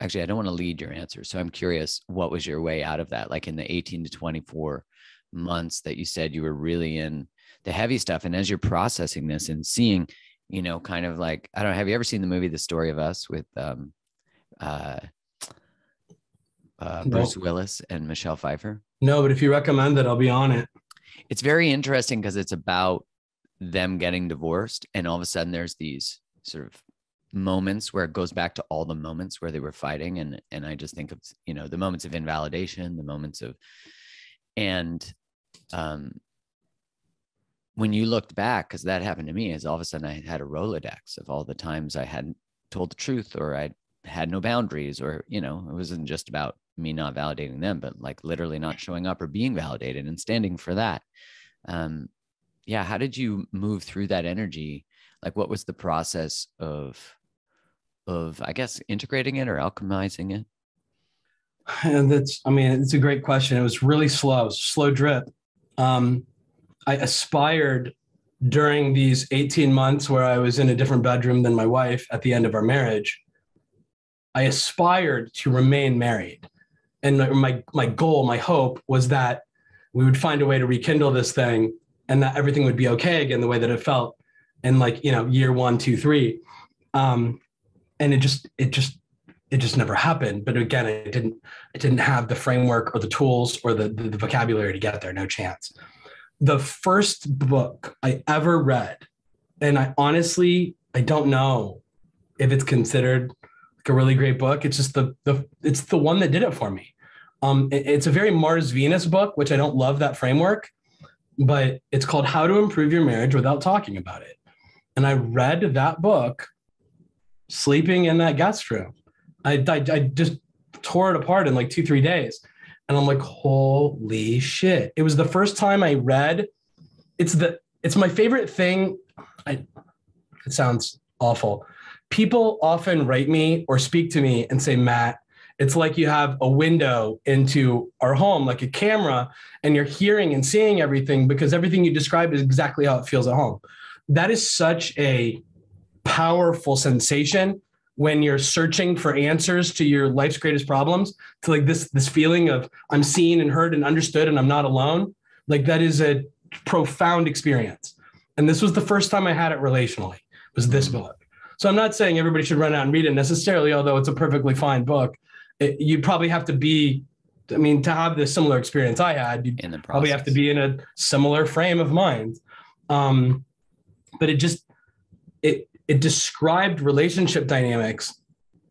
actually, I don't want to lead your answer. So I'm curious, what was your way out of that? Like in the 18 to 24 months that you said you were really in the heavy stuff. And as you're processing this and seeing, kind of like, I don't know, have you ever seen the movie, The Story of Us with, Bruce Willis and Michelle Pfeiffer? No, but if you recommend it, I'll be on it. It's very interesting because it's about them getting divorced. And all of a sudden there's these sort of moments where it goes back to all the moments where they were fighting. And I just think of, the moments of invalidation, the moments of, and when you looked back, because that happened to me, is all of a sudden I had a Rolodex of all the times I hadn't told the truth, or I had no boundaries, or, it wasn't just about me not validating them, but like literally not showing up or being validated and standing for that. How did you move through that energy? Like, what was the process of, I guess, integrating it or alchemizing it? And it's a great question. It was really slow drip. I aspired during these 18 months where I was in a different bedroom than my wife at the end of our marriage. I aspired to remain married. And my goal, my hope was that we would find a way to rekindle this thing and that everything would be okay again, the way that it felt in year 1, 2, 3. And it just never happened. But again, I didn't have the framework or the tools or the vocabulary to get there. No chance. The first book I ever read, and I don't know if it's considered like a really great book. It's just it's the one that did it for me. It's a very Mars Venus book, which I don't love that framework, but it's called How to Improve Your Marriage Without Talking About It. And I read that book sleeping in that guest room. I just tore it apart in like 2-3 days. And I'm like, holy shit. It was the first time I read. It's my favorite thing. It sounds awful. People often write me or speak to me and say, Matt, it's like you have a window into our home, like a camera, and you're hearing and seeing everything because everything you describe is exactly how it feels at home. That is such a powerful sensation when you're searching for answers to your life's greatest problems, to like this feeling of I'm seen and heard and understood and I'm not alone. Like that is a profound experience. And this was the first time I had it relationally, was this book. So I'm not saying everybody should run out and read it necessarily, although it's a perfectly fine book. You'd probably have to be, I mean, to have the similar experience I had, you'd probably have to be in a similar frame of mind. But it described relationship dynamics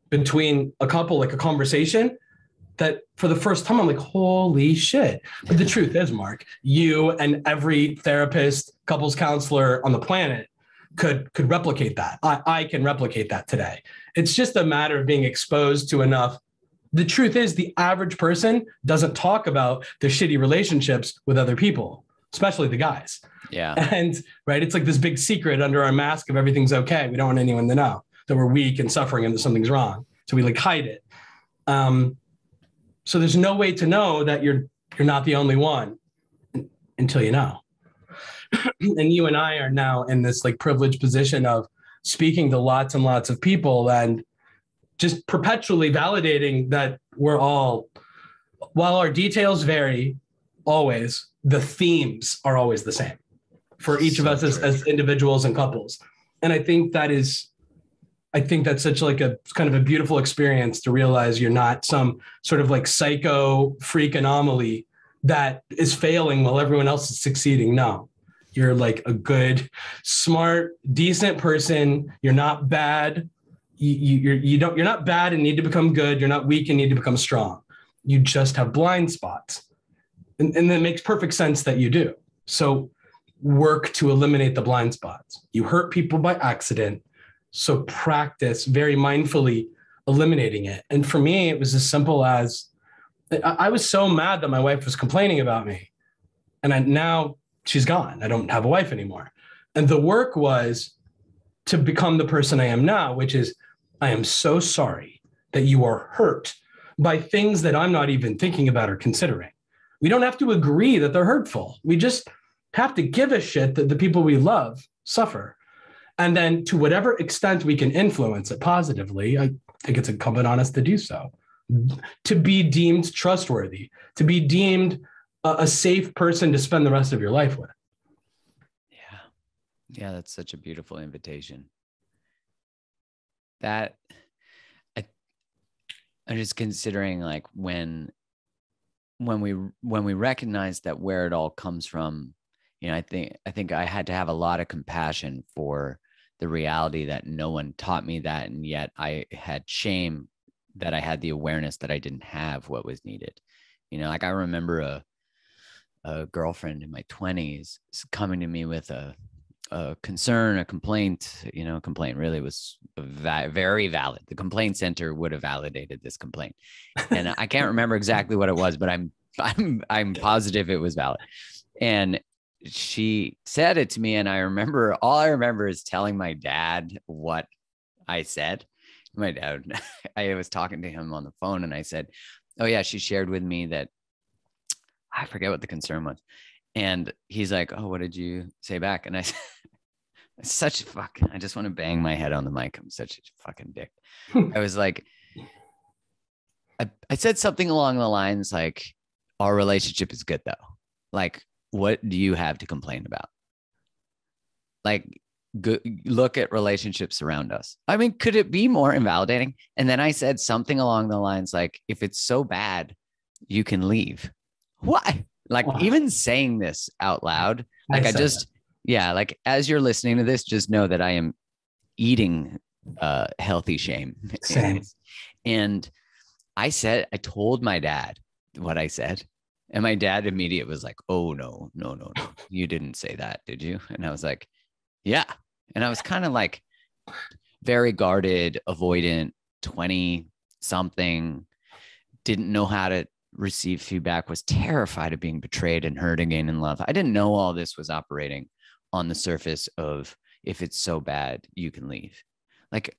between a couple, like a conversation that for the first time, I'm like, holy shit. But the truth is, Mark, you and every therapist, couples counselor on the planet could replicate that. I can replicate that today. It's just a matter of being exposed to enough. The truth is, the average person doesn't talk about their shitty relationships with other people, especially the guys. Yeah. And right, it's like this big secret under our mask of everything's okay. We don't want anyone to know that we're weak and suffering and that something's wrong. So we like hide it. So there's no way to know that you're not the only one until you know. And you and I are now in this like privileged position of speaking to lots and lots of people and just perpetually validating that we're all, while our details vary always, the themes are always the same for each of us as individuals and couples. And I think that's such like a kind of a beautiful experience to realize you're not some sort of like psycho freak anomaly that is failing while everyone else is succeeding. No, you're like a good, smart, decent person. You're not bad. You're not bad and need to become good. You're not weak and need to become strong. You just have blind spots. And it makes perfect sense that you do. So work to eliminate the blind spots. You hurt people by accident. So practice very mindfully eliminating it. And for me, it was as simple as I was so mad that my wife was complaining about me. And now she's gone. I don't have a wife anymore. And the work was to become the person I am now, which is I am so sorry that you are hurt by things that I'm not even thinking about or considering. We don't have to agree that they're hurtful. We just have to give a shit that the people we love suffer. And then to whatever extent we can influence it positively, I think it's incumbent on us to do so, to be deemed trustworthy, to be deemed a safe person to spend the rest of your life with. Yeah. Yeah, that's such a beautiful invitation. That I'm just considering like when we recognize that where it all comes from, you know, I think I had to have a lot of compassion for the reality that no one taught me that, and yet I had shame that I had the awareness that I didn't have what was needed. You know, like I remember a girlfriend in my 20s coming to me with a concern, a complaint. You know, a complaint really was very valid. The complaint center would have validated this complaint, and I can't remember exactly what it was, but I'm positive it was valid. And she said it to me, and all I remember is telling my dad what I said. My dad, I was talking to him on the phone, and I said, "Oh yeah, she shared with me that." I forget what the concern was. And he's like, "Oh, what did you say back?" And I said, I just want to bang my head on the mic. I'm such a fucking dick. I was like, I said something along the lines like, our relationship is good though. Like, what do you have to complain about? Like, look at relationships around us. I mean, could it be more invalidating? And then I said something along the lines like, if it's so bad, you can leave. Why? Like even saying this out loud, like like as you're listening to this, just know that I am eating healthy shame. Same. And I told my dad what I said. And my dad immediately was like, "Oh, no. You didn't say that, did you?" And I was like, "Yeah." And I was kind of like very guarded, avoidant, 20 something, didn't know how to receive feedback, was terrified of being betrayed and hurt again in love. I didn't know all this was operating on the surface of, if it's so bad, you can leave. Like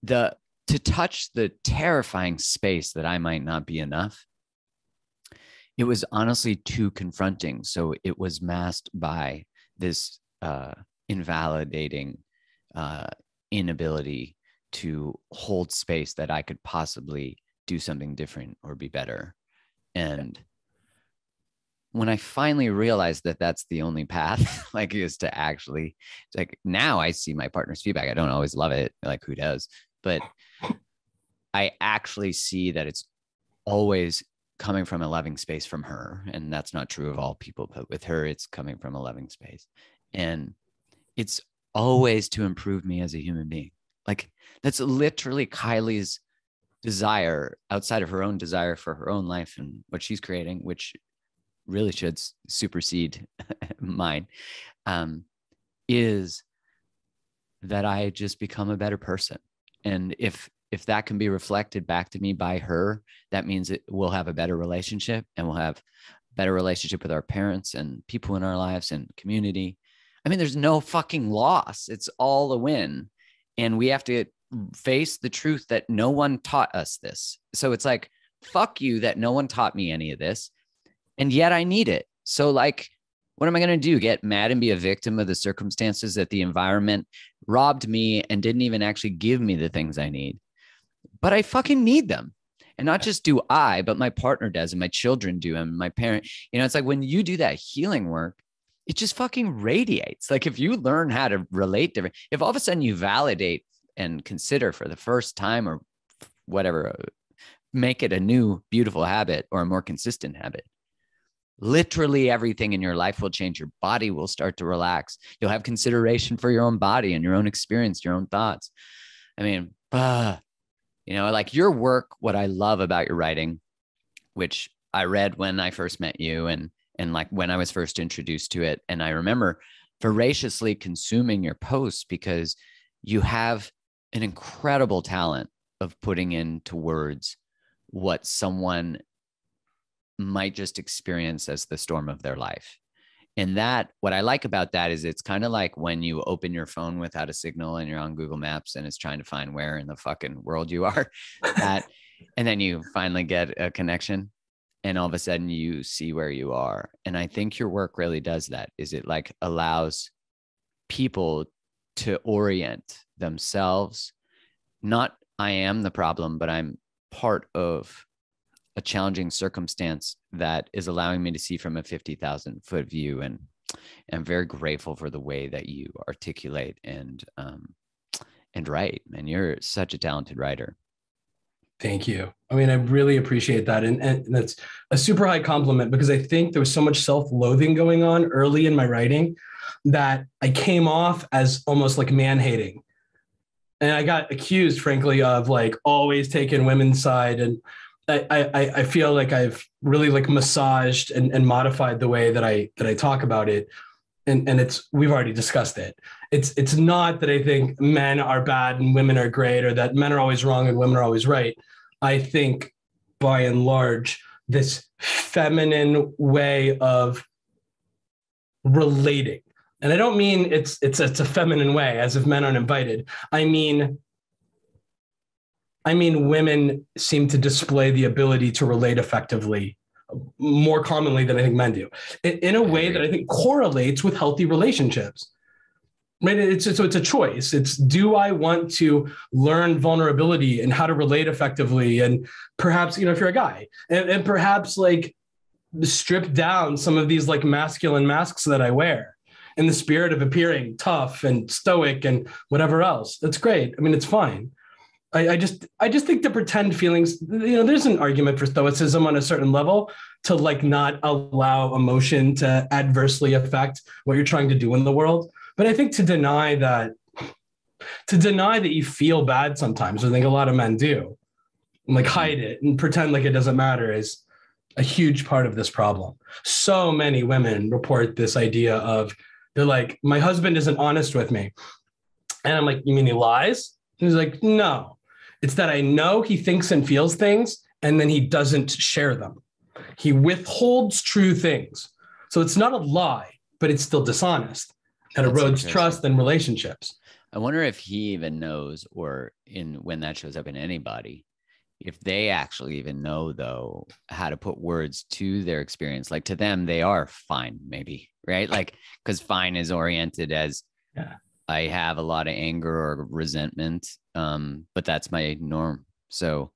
to touch the terrifying space that I might not be enough, it was honestly too confronting. So it was masked by this invalidating inability to hold space that I could possibly do something different or be better. And when I finally realized that that's the only path, like, is to actually, like, now I see my partner's feedback. I don't always love it. Like, who does? But I actually see that it's always coming from a loving space from her. And that's not true of all people, but with her, it's coming from a loving space. And it's always to improve me as a human being. Like, that's literally Kylie's desire outside of her own desire for her own life and what she's creating, which really should supersede mine, is that I just become a better person. And if that can be reflected back to me by her, that means we'll have a better relationship, and we'll have a better relationship with our parents and people in our lives and community. I mean, there's no fucking loss. It's all a win. And we have to face the truth that no one taught us this. So it's like, fuck you that no one taught me any of this. And yet I need it. So, like, what am I going to do? Get mad and be a victim of the circumstances that the environment robbed me and didn't even actually give me the things I need? But I fucking need them. And not just do I, but my partner does, and my children do, and my parent. You know, it's like when you do that healing work, it just fucking radiates. Like, if you learn how to relate different, if all of a sudden you validate and consider for the first time or whatever, make it a new, beautiful habit or a more consistent habit, literally everything in your life will change. Your body will start to relax. You'll have consideration for your own body and your own experience, your own thoughts. I mean, you know, like your work, what I love about your writing, which I read when I first met you and like when I was first introduced to it. And I remember voraciously consuming your posts because you have an incredible talent of putting into words what someone might just experience as the storm of their life. And that, what I like about that is it's kind of like when you open your phone without a signal and you're on Google Maps and it's trying to find where in the fucking world you are at, and then you finally get a connection and all of a sudden you see where you are. And I think your work really does that. Is it like allows people to orient themselves? Not I am the problem, but I'm part of a challenging circumstance that is allowing me to see from a 50,000 foot view. And I'm very grateful for the way that you articulate and write. And you're such a talented writer. Thank you. I mean, I really appreciate that. And that's a super high compliment, because I think there was so much self-loathing going on early in my writing that I came off as almost like man-hating. And I got accused, frankly, of like always taking women's side. And I feel like I've really like massaged and modified the way that I talk about it. And we've already discussed it. It's not that I think men are bad and women are great, or that men are always wrong and women are always right. I think by and large, this feminine way of relating, and I don't mean it's a feminine way as if men aren't invited. I mean, women seem to display the ability to relate effectively more commonly than I think men do, in a way that I think correlates with healthy relationships. Right? So it's a choice. It's, do I want to learn vulnerability and how to relate effectively? And perhaps, you know, if you're a guy, and perhaps like strip down some of these like masculine masks that I wear in the spirit of appearing tough and stoic and whatever else. That's great. I mean, it's fine. I just think the pretend feelings, you know, there's an argument for stoicism on a certain level to like not allow emotion to adversely affect what you're trying to do in the world. But I think to deny that you feel bad sometimes, I think a lot of men do, and like hide it and pretend like it doesn't matter, is a huge part of this problem. So many women report this idea of, they're like, my husband isn't honest with me. And I'm like, you mean he lies? And he's like, no, it's that I know he thinks and feels things and then he doesn't share them. He withholds true things. So it's not a lie, but it's still dishonest. That erodes trust and relationships. I wonder if he even knows, or when that shows up in anybody, if they actually even know, though, how to put words to their experience. Like, to them, they are fine, maybe, right? Like, because fine is oriented as I have a lot of anger or resentment, but that's my norm. So,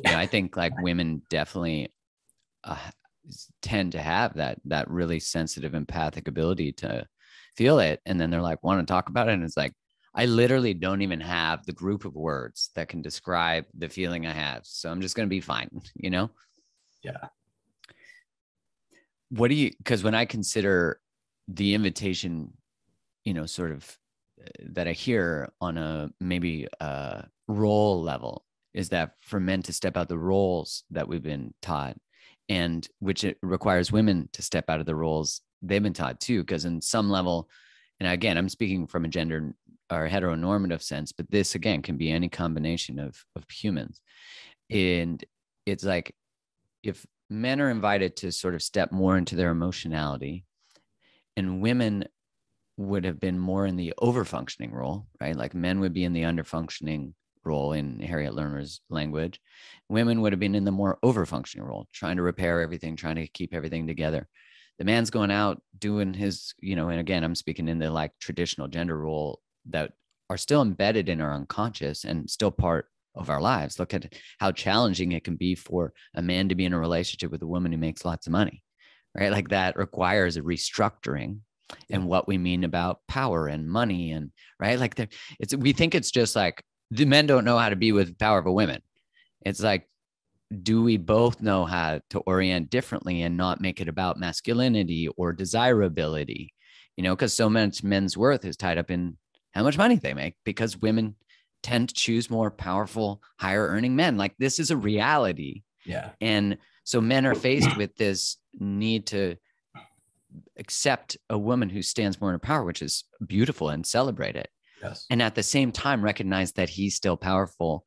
I think like women definitely uh, tend to have that really sensitive, empathic ability to feel it, and then they're like, want to talk about it, and it's like, I literally don't even have the group of words that can describe the feeling I have. So I'm just going to be fine, Yeah. What do you, because when I consider the invitation, sort of that I hear on a maybe role level is that for men to step out the roles that we've been taught, and which it requires women to step out of the roles they've been taught too. Because in some level, and again, I'm speaking from a gender or heteronormative sense, but this again can be any combination of humans. And it's like, if men are invited to sort of step more into their emotionality, and women would have been more in the overfunctioning role, right? Like men would be in the underfunctioning role in Harriet Lerner's language. Women would have been in the more overfunctioning role, trying to repair everything, trying to keep everything together. The man's going out doing his, and again, I'm speaking in the like traditional gender role that are still embedded in our unconscious and still part of our lives. Look at how challenging it can be for a man to be in a relationship with a woman who makes lots of money, right? Like that requires a restructuring and what we mean about power and money, and right. Like we think it's just like the men don't know how to be with powerful women. It's like, do we both know how to orient differently and not make it about masculinity or desirability? Because so much men's worth is tied up in how much money they make, because women tend to choose more powerful, higher earning men. Like this is a reality. Yeah. And so men are faced with this need to accept a woman who stands more in her power, which is beautiful, and celebrate it. Yes. And at the same time, recognize that he's still powerful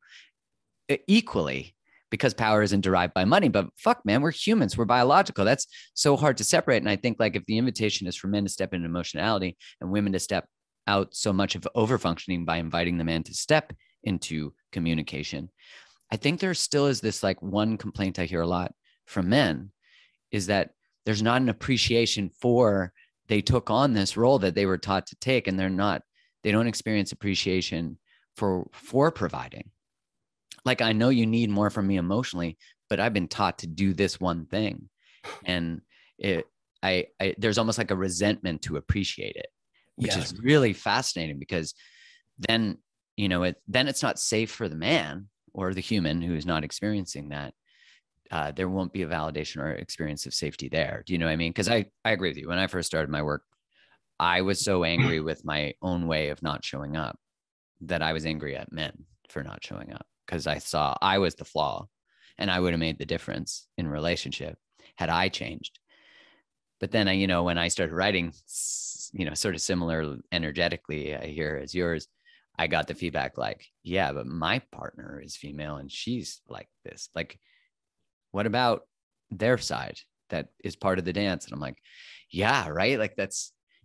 equally, because power isn't derived by money. But fuck, man, we're humans. We're biological. That's so hard to separate. And I think like if the invitation is for men to step into emotionality and women to step out so much of overfunctioning by inviting the man to step into communication, I think there still is this like one complaint I hear a lot from men is that there's not an appreciation for, they took on this role that they were taught to take, and they don't experience appreciation for providing. Like, I know you need more from me emotionally, but I've been taught to do this one thing. And there's almost like a resentment to appreciate it, which is really fascinating, because then, then it's not safe for the man or the human who is not experiencing that. There won't be a validation or experience of safety there. Do you know what I mean? Because I agree with you. When I first started my work, I was so angry with my own way of not showing up that I was angry at men for not showing up, because I saw I was the flaw, and I would have made the difference in relationship had I changed. But then when I started writing, sort of similar energetically, I hear as yours, I got the feedback like, yeah, but my partner is female and she's like this. Like, what about their side that is part of the dance? And I'm like, yeah, right. Like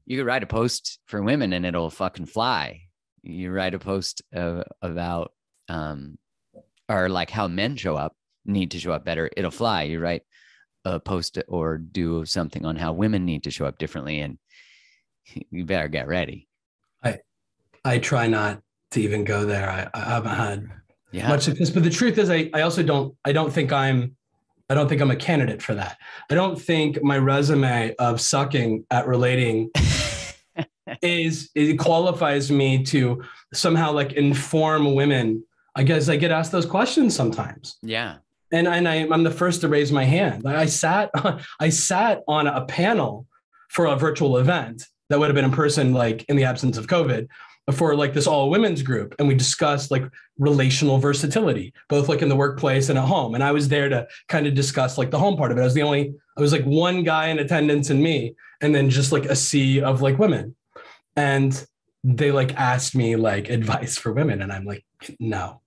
you could write a post for women and it'll fucking fly. You write a post about, or like how men need to show up better. It'll fly. You write a post or do something on how women need to show up differently, and you better get ready. I try not to even go there. I haven't had much success, but the truth is I don't think I'm a candidate for that. I don't think my resume of sucking at relating it qualifies me to somehow like inform women. I guess I get asked those questions sometimes. Yeah. And I'm the first to raise my hand. I sat on a panel for a virtual event that would have been in person, like in the absence of COVID, for like this all women's group. And we discussed like relational versatility, both like in the workplace and at home. And I was there to kind of discuss like the home part of it. I was like one guy in attendance and me, and then just like a sea of like women. And they like asked me like advice for women. And I'm like, no.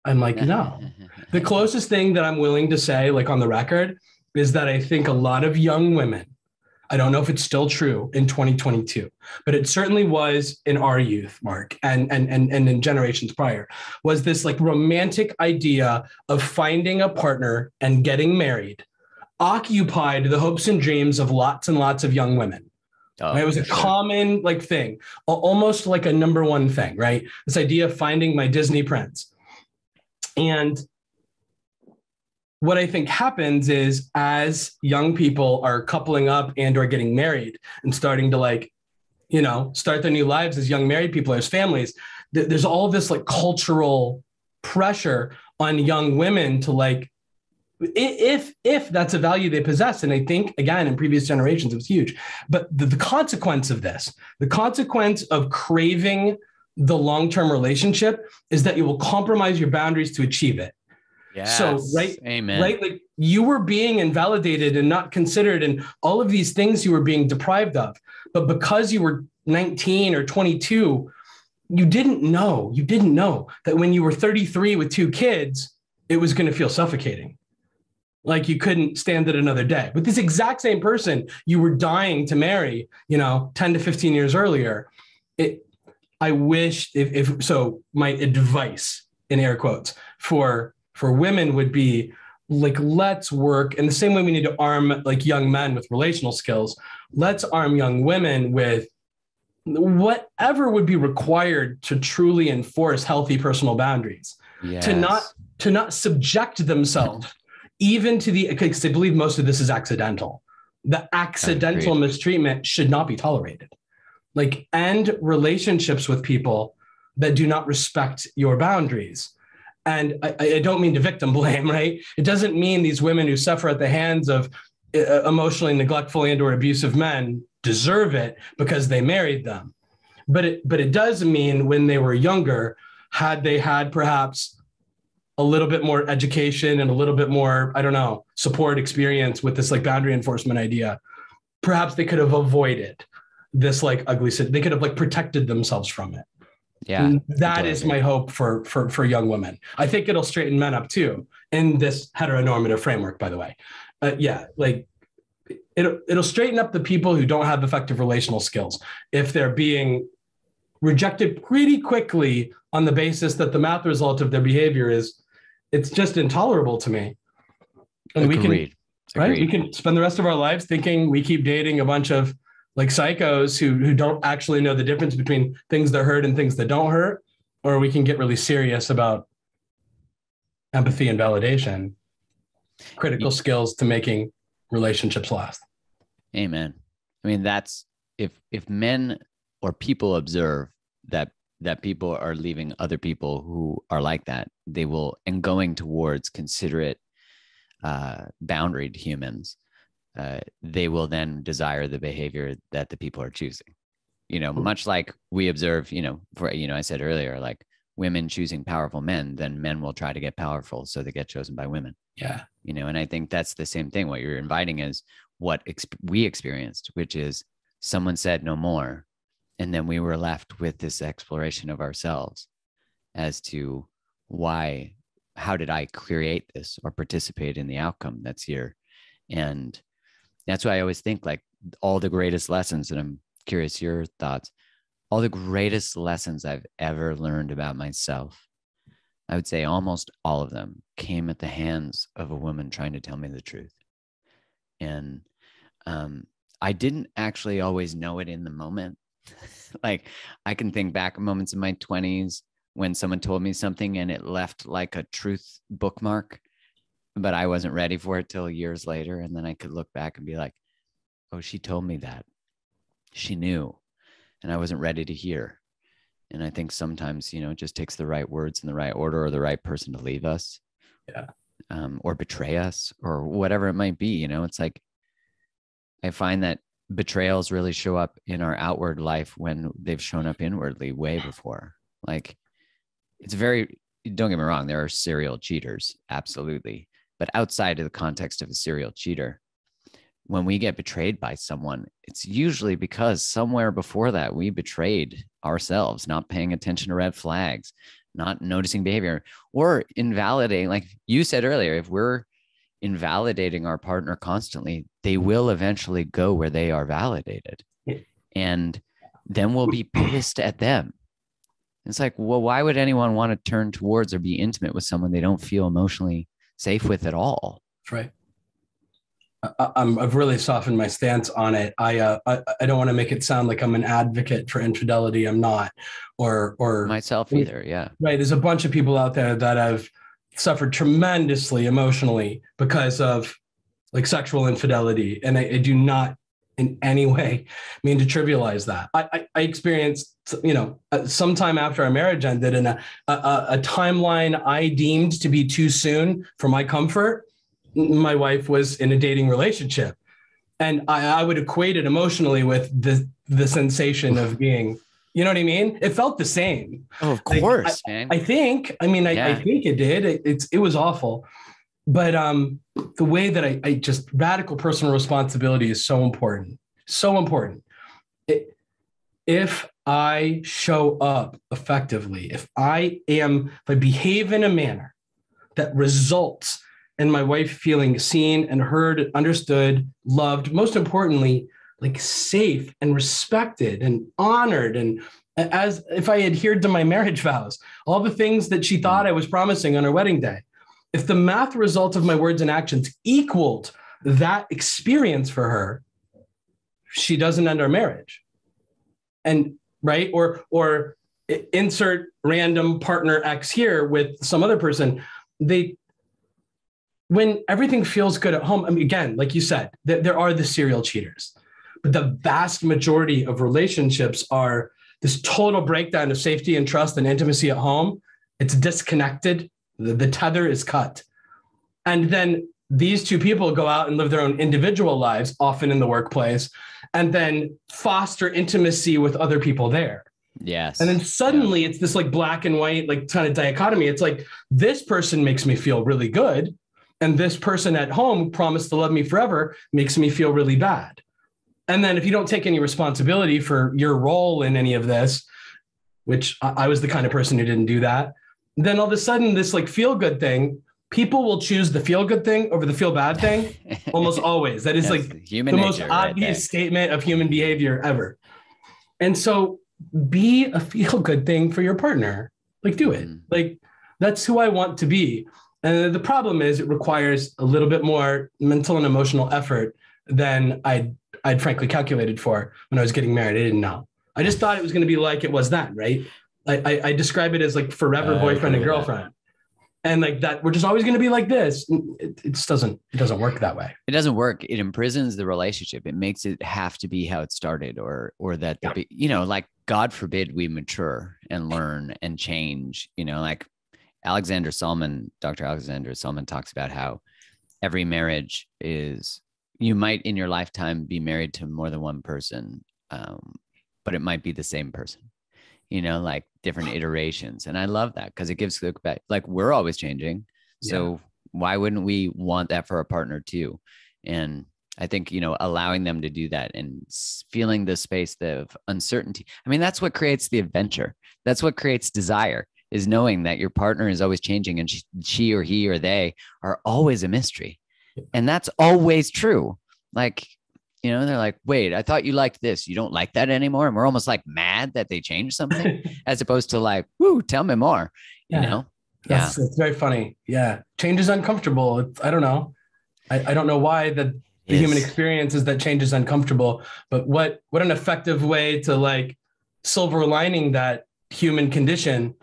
The closest thing that I'm willing to say, like on the record, is that I think a lot of young women, I don't know if it's still true in 2022, but it certainly was in our youth, Mark, and in generations prior, was this like romantic idea of finding a partner and getting married occupied the hopes and dreams of lots and lots of young women. Oh, Right? It was a common like thing, almost like a number one thing, right? This idea of finding my Disney prince. And what I think happens is as young people are coupling up and or getting married and starting to like, start their new lives as young married people, as families, there's all this like cultural pressure on young women to like, if that's a value they possess. And I think, again, in previous generations, it was huge. But the consequence of this, the consequence of craving the long-term relationship is that you will compromise your boundaries to achieve it. Yes. So, Amen. right, like you were being invalidated and not considered, and all of these things you were being deprived of. But because you were 19 or 22, you didn't know that when you were 33 with 2 kids, it was going to feel suffocating. Like you couldn't stand it another day. But this exact same person you were dying to marry, 10 to 15 years earlier, I wish if so, my advice in air quotes for women would be like, let's work in the same way we need to arm like young men with relational skills. Let's arm young women with whatever would be required to truly enforce healthy personal boundaries. Yes. To not subject themselves even to because I believe most of this is accidental. The accidental mistreatment should not be tolerated. Like, end relationships with people that do not respect your boundaries. And I don't mean to victim blame, right? It doesn't mean these women who suffer at the hands of emotionally neglectful and or abusive men deserve it because they married them. But it does mean when they were younger, had they had perhaps a little bit more education and a little bit more, I don't know, support experience with this like boundary enforcement idea, perhaps they could have avoided this like ugly, they could have like protected themselves from it. Yeah. And that is my hope for young women. I think it'll straighten men up too in this heteronormative framework, by the way. Yeah, like it'll straighten up the people who don't have effective relational skills if they're being rejected pretty quickly on the basis that the math result of their behavior is, it's just intolerable to me. And Agreed. We can spend the rest of our lives thinking we keep dating a bunch of like psychos who don't actually know the difference between things that hurt and things that don't hurt, or we can get really serious about empathy and validation, critical skills to making relationships last. Amen. I mean, that's if men or people observe that people are leaving other people who are like that, they will, and going towards considerate, boundaried humans, they will then desire the behavior that the people are choosing. Much like we observe, I said earlier, like women choosing powerful men, then men will try to get powerful so they get chosen by women. Yeah. And I think that's the same thing. What you're inviting is what we experienced, which is someone said no more. And then we were left with this exploration of ourselves as to how did I create this or participate in the outcome that's here? And that's why I always think like all the greatest lessons, and I'm curious your thoughts, all the greatest lessons I've ever learned about myself, I would say almost all of them came at the hands of a woman trying to tell me the truth. And I didn't actually always know it in the moment. Like I can think back moments in my 20s when someone told me something and it left like a truth bookmark, but I wasn't ready for it till years later. And then I could look back and be like, oh, she told me that. She knew, and I wasn't ready to hear. And I think sometimes, it just takes the right words in the right order or the right person to leave us. Yeah. Or betray us or whatever it might be. It's like, I find that betrayals really show up in our outward life when they've shown up inwardly way before. Like don't get me wrong, there are serial cheaters, absolutely. But outside of the context of a serial cheater, when we get betrayed by someone, it's usually because somewhere before that we betrayed ourselves, not paying attention to red flags, not noticing behavior, or invalidating. Like you said earlier, if we're invalidating our partner constantly, they will eventually go where they are validated. And then we'll be pissed at them. It's like, well, why would anyone want to turn towards or be intimate with someone they don't feel emotionally safe with at all? That's right. I've really softened my stance on it. I don't want to make it sound like I'm an advocate for infidelity. I'm not, or Myself either. Yeah. right. There's a bunch of people out there that have suffered tremendously emotionally because of like sexual infidelity, and I do not in any way mean to trivialize that. I experienced, sometime after our marriage ended, in a timeline I deemed to be too soon for my comfort. My wife was in a dating relationship, and I would equate it emotionally with the sensation of being, you know what I mean? It felt the same. Oh, of course, man. I think it did. It was awful. But the way that I just radical personal responsibility is so important. So important. If I show up effectively, if I behave in a manner that results in my wife feeling seen and heard, understood, loved, most importantly, like safe and respected and honored, and as if I adhered to my marriage vows, all the things that she thought I was promising on our wedding day, if the math result of my words and actions equaled that experience for her, she doesn't end our marriage. And right, or insert random partner X here with some other person. When everything feels good at home, I mean, again, like you said, there are the serial cheaters, but the vast majority of relationships are this total breakdown of safety and trust and intimacy at home. It's disconnected. The tether is cut. And then these two people go out and live their own individual lives, often in the workplace, and then foster intimacy with other people there. Yes. And then suddenly it's this like black and white, like kind of dichotomy. It's like, this person makes me feel really good, and this person at home promised to love me forever makes me feel really bad. And then if you don't take any responsibility for your role in any of this, which I was the kind of person who didn't do that, then all of a sudden this like feel good thing, people will choose the feel good thing over the feel bad thing almost always. That is like the most obvious statement of human behavior ever. And so be a feel good thing for your partner. Like do it. Like that's who I want to be. And the problem is it requires a little bit more mental and emotional effort than I'd frankly calculated for when I was getting married. I didn't know. I just thought it was going to be like it was then, right? I describe it as like forever boyfriend and girlfriend. And like that, we're just always going to be like this. It just doesn't work that way. It doesn't work. It imprisons the relationship. It makes it have to be how it started, or that, like God forbid we mature and learn and change, like Dr. Alexander Solomon talks about how every marriage is, you might in your lifetime be married to more than one person, but it might be the same person, like different iterations. And I love that because it gives look back, like we're always changing. So why wouldn't we want that for our partner too? And I think, allowing them to do that and feeling the space of uncertainty. I mean, that's what creates the adventure. That's what creates desire, is knowing that your partner is always changing and she or he or they are always a mystery. And that's always true. Like, they're like, wait, I thought you liked this. You don't like that anymore. And we're almost like mad that they changed something as opposed to like, woo, tell me more, It's very funny. Yeah. Change is uncomfortable. I don't know. I don't know why the human experience is that change is uncomfortable, but what an effective way to like silver lining that human condition.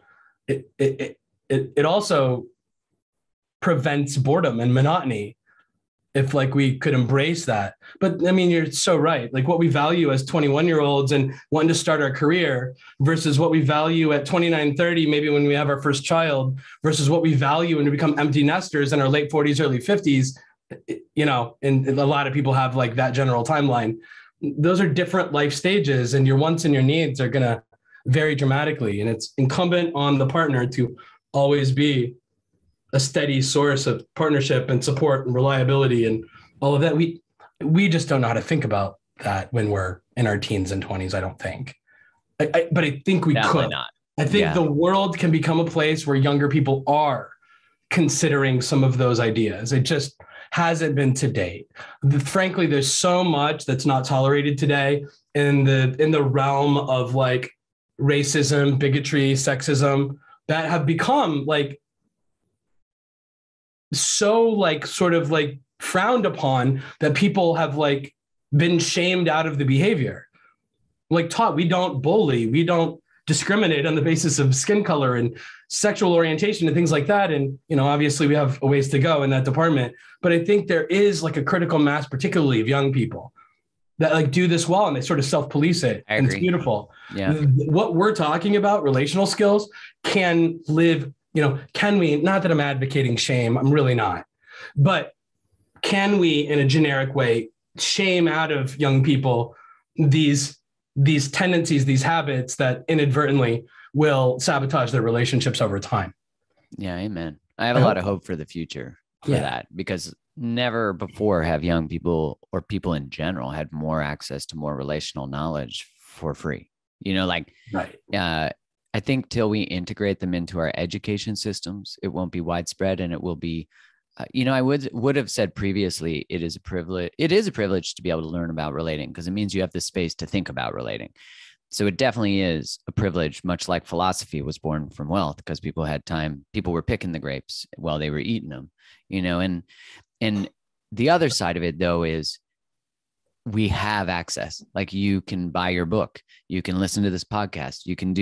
It also prevents boredom and monotony if like we could embrace that. But I mean, you're so right. Like what we value as 21-year-olds and wanting to start our career versus what we value at 29, 30, maybe when we have our first child, versus what we value when we become empty nesters in our late 40s, early 50s, and a lot of people have like that general timeline. Those are different life stages, and your wants and your needs are going to vary dramatically. And it's incumbent on the partner to always be a steady source of partnership and support and reliability and all of that. We just don't know how to think about that when we're in our teens and 20s, I don't think. But I think we Definitely could. Not. I think the world can become a place where younger people are considering some of those ideas. It just hasn't been to date. Frankly, there's so much that's not tolerated today in the realm of like racism, bigotry, sexism that have become like so like sort of like frowned upon, that people have like been shamed out of the behavior. Like taught, we don't bully, we don't discriminate on the basis of skin color and sexual orientation and things like that. And, you know, obviously we have a ways to go in that department, but I think there is like a critical mass, particularly of young people, that like do this well and they sort of self-police it. And it's beautiful. Yeah. What we're talking about, relational skills, can live, you know, can we, not that I'm advocating shame, I'm really not, but can we in a generic way shame out of young people these tendencies, these habits that inadvertently will sabotage their relationships over time? Yeah, amen. I have a lot of hope for the future for that, because never before have young people or people in general had more access to more relational knowledge for free. You know, like, right. I think till we integrate them into our education systems, it won't be widespread, and it will be, you know, I would have said previously, it is a privilege. It is a privilege to be able to learn about relating, because it means you have the space to think about relating. So it definitely is a privilege, much like philosophy was born from wealth, because people had time. People were picking the grapes while they were eating them, you know, and the other side of it, though, is we have access. Like, you can buy your book, you can listen to this podcast, you can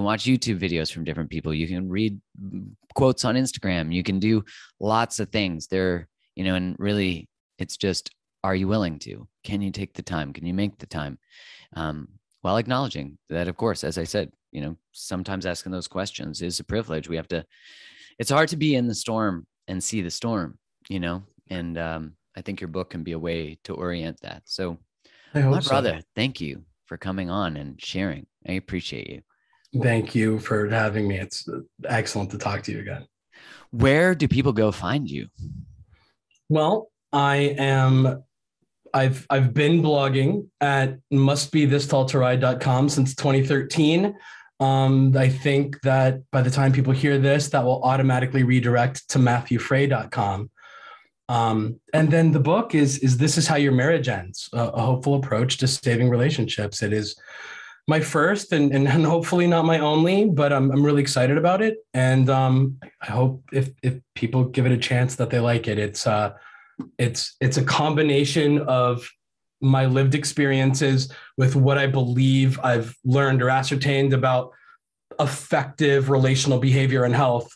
watch YouTube videos from different people, you can read quotes on Instagram, you can do lots of things there, you know, and really it's just, are you willing to? Can you take the time? Can you make the time? While acknowledging that, of course, as I said, you know, sometimes asking those questions is a privilege. We have to, it's hard to be in the storm and see the storm, you know, and I think your book can be a way to orient that. So my brother, thank you for coming on and sharing. I appreciate you. Thank you for having me. It's excellent to talk to you again. Where do people go find you? Well, I've been blogging at mustbethistalltoride.com since 2013. I think that by the time people hear this, that will automatically redirect to matthewfray.com. And then the book is This Is How Your Marriage Ends, a hopeful approach to saving relationships. It is my first and hopefully not my only, but I'm really excited about it. And I hope if people give it a chance that they like it. It's a combination of my lived experiences with what I believe I've learned or ascertained about effective relational behavior and health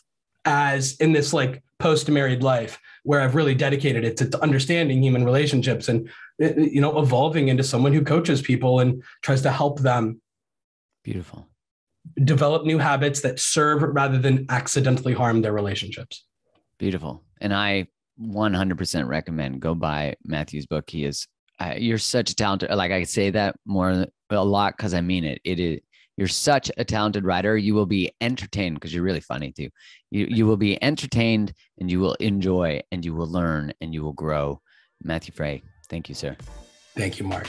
as in this like post-married life, where I've really dedicated it to understanding human relationships and, you know, evolving into someone who coaches people and tries to help them develop new habits that serve rather than accidentally harm their relationships. Beautiful. And I 100% recommend go buy Matthew's book. He is, you're such a talented, like I say that a lot because I mean it. You're such a talented writer. You will be entertained because you're really funny too. You will be entertained and you will enjoy and you will learn and you will grow. Matthew Fray, thank you, sir. Thank you, Mark.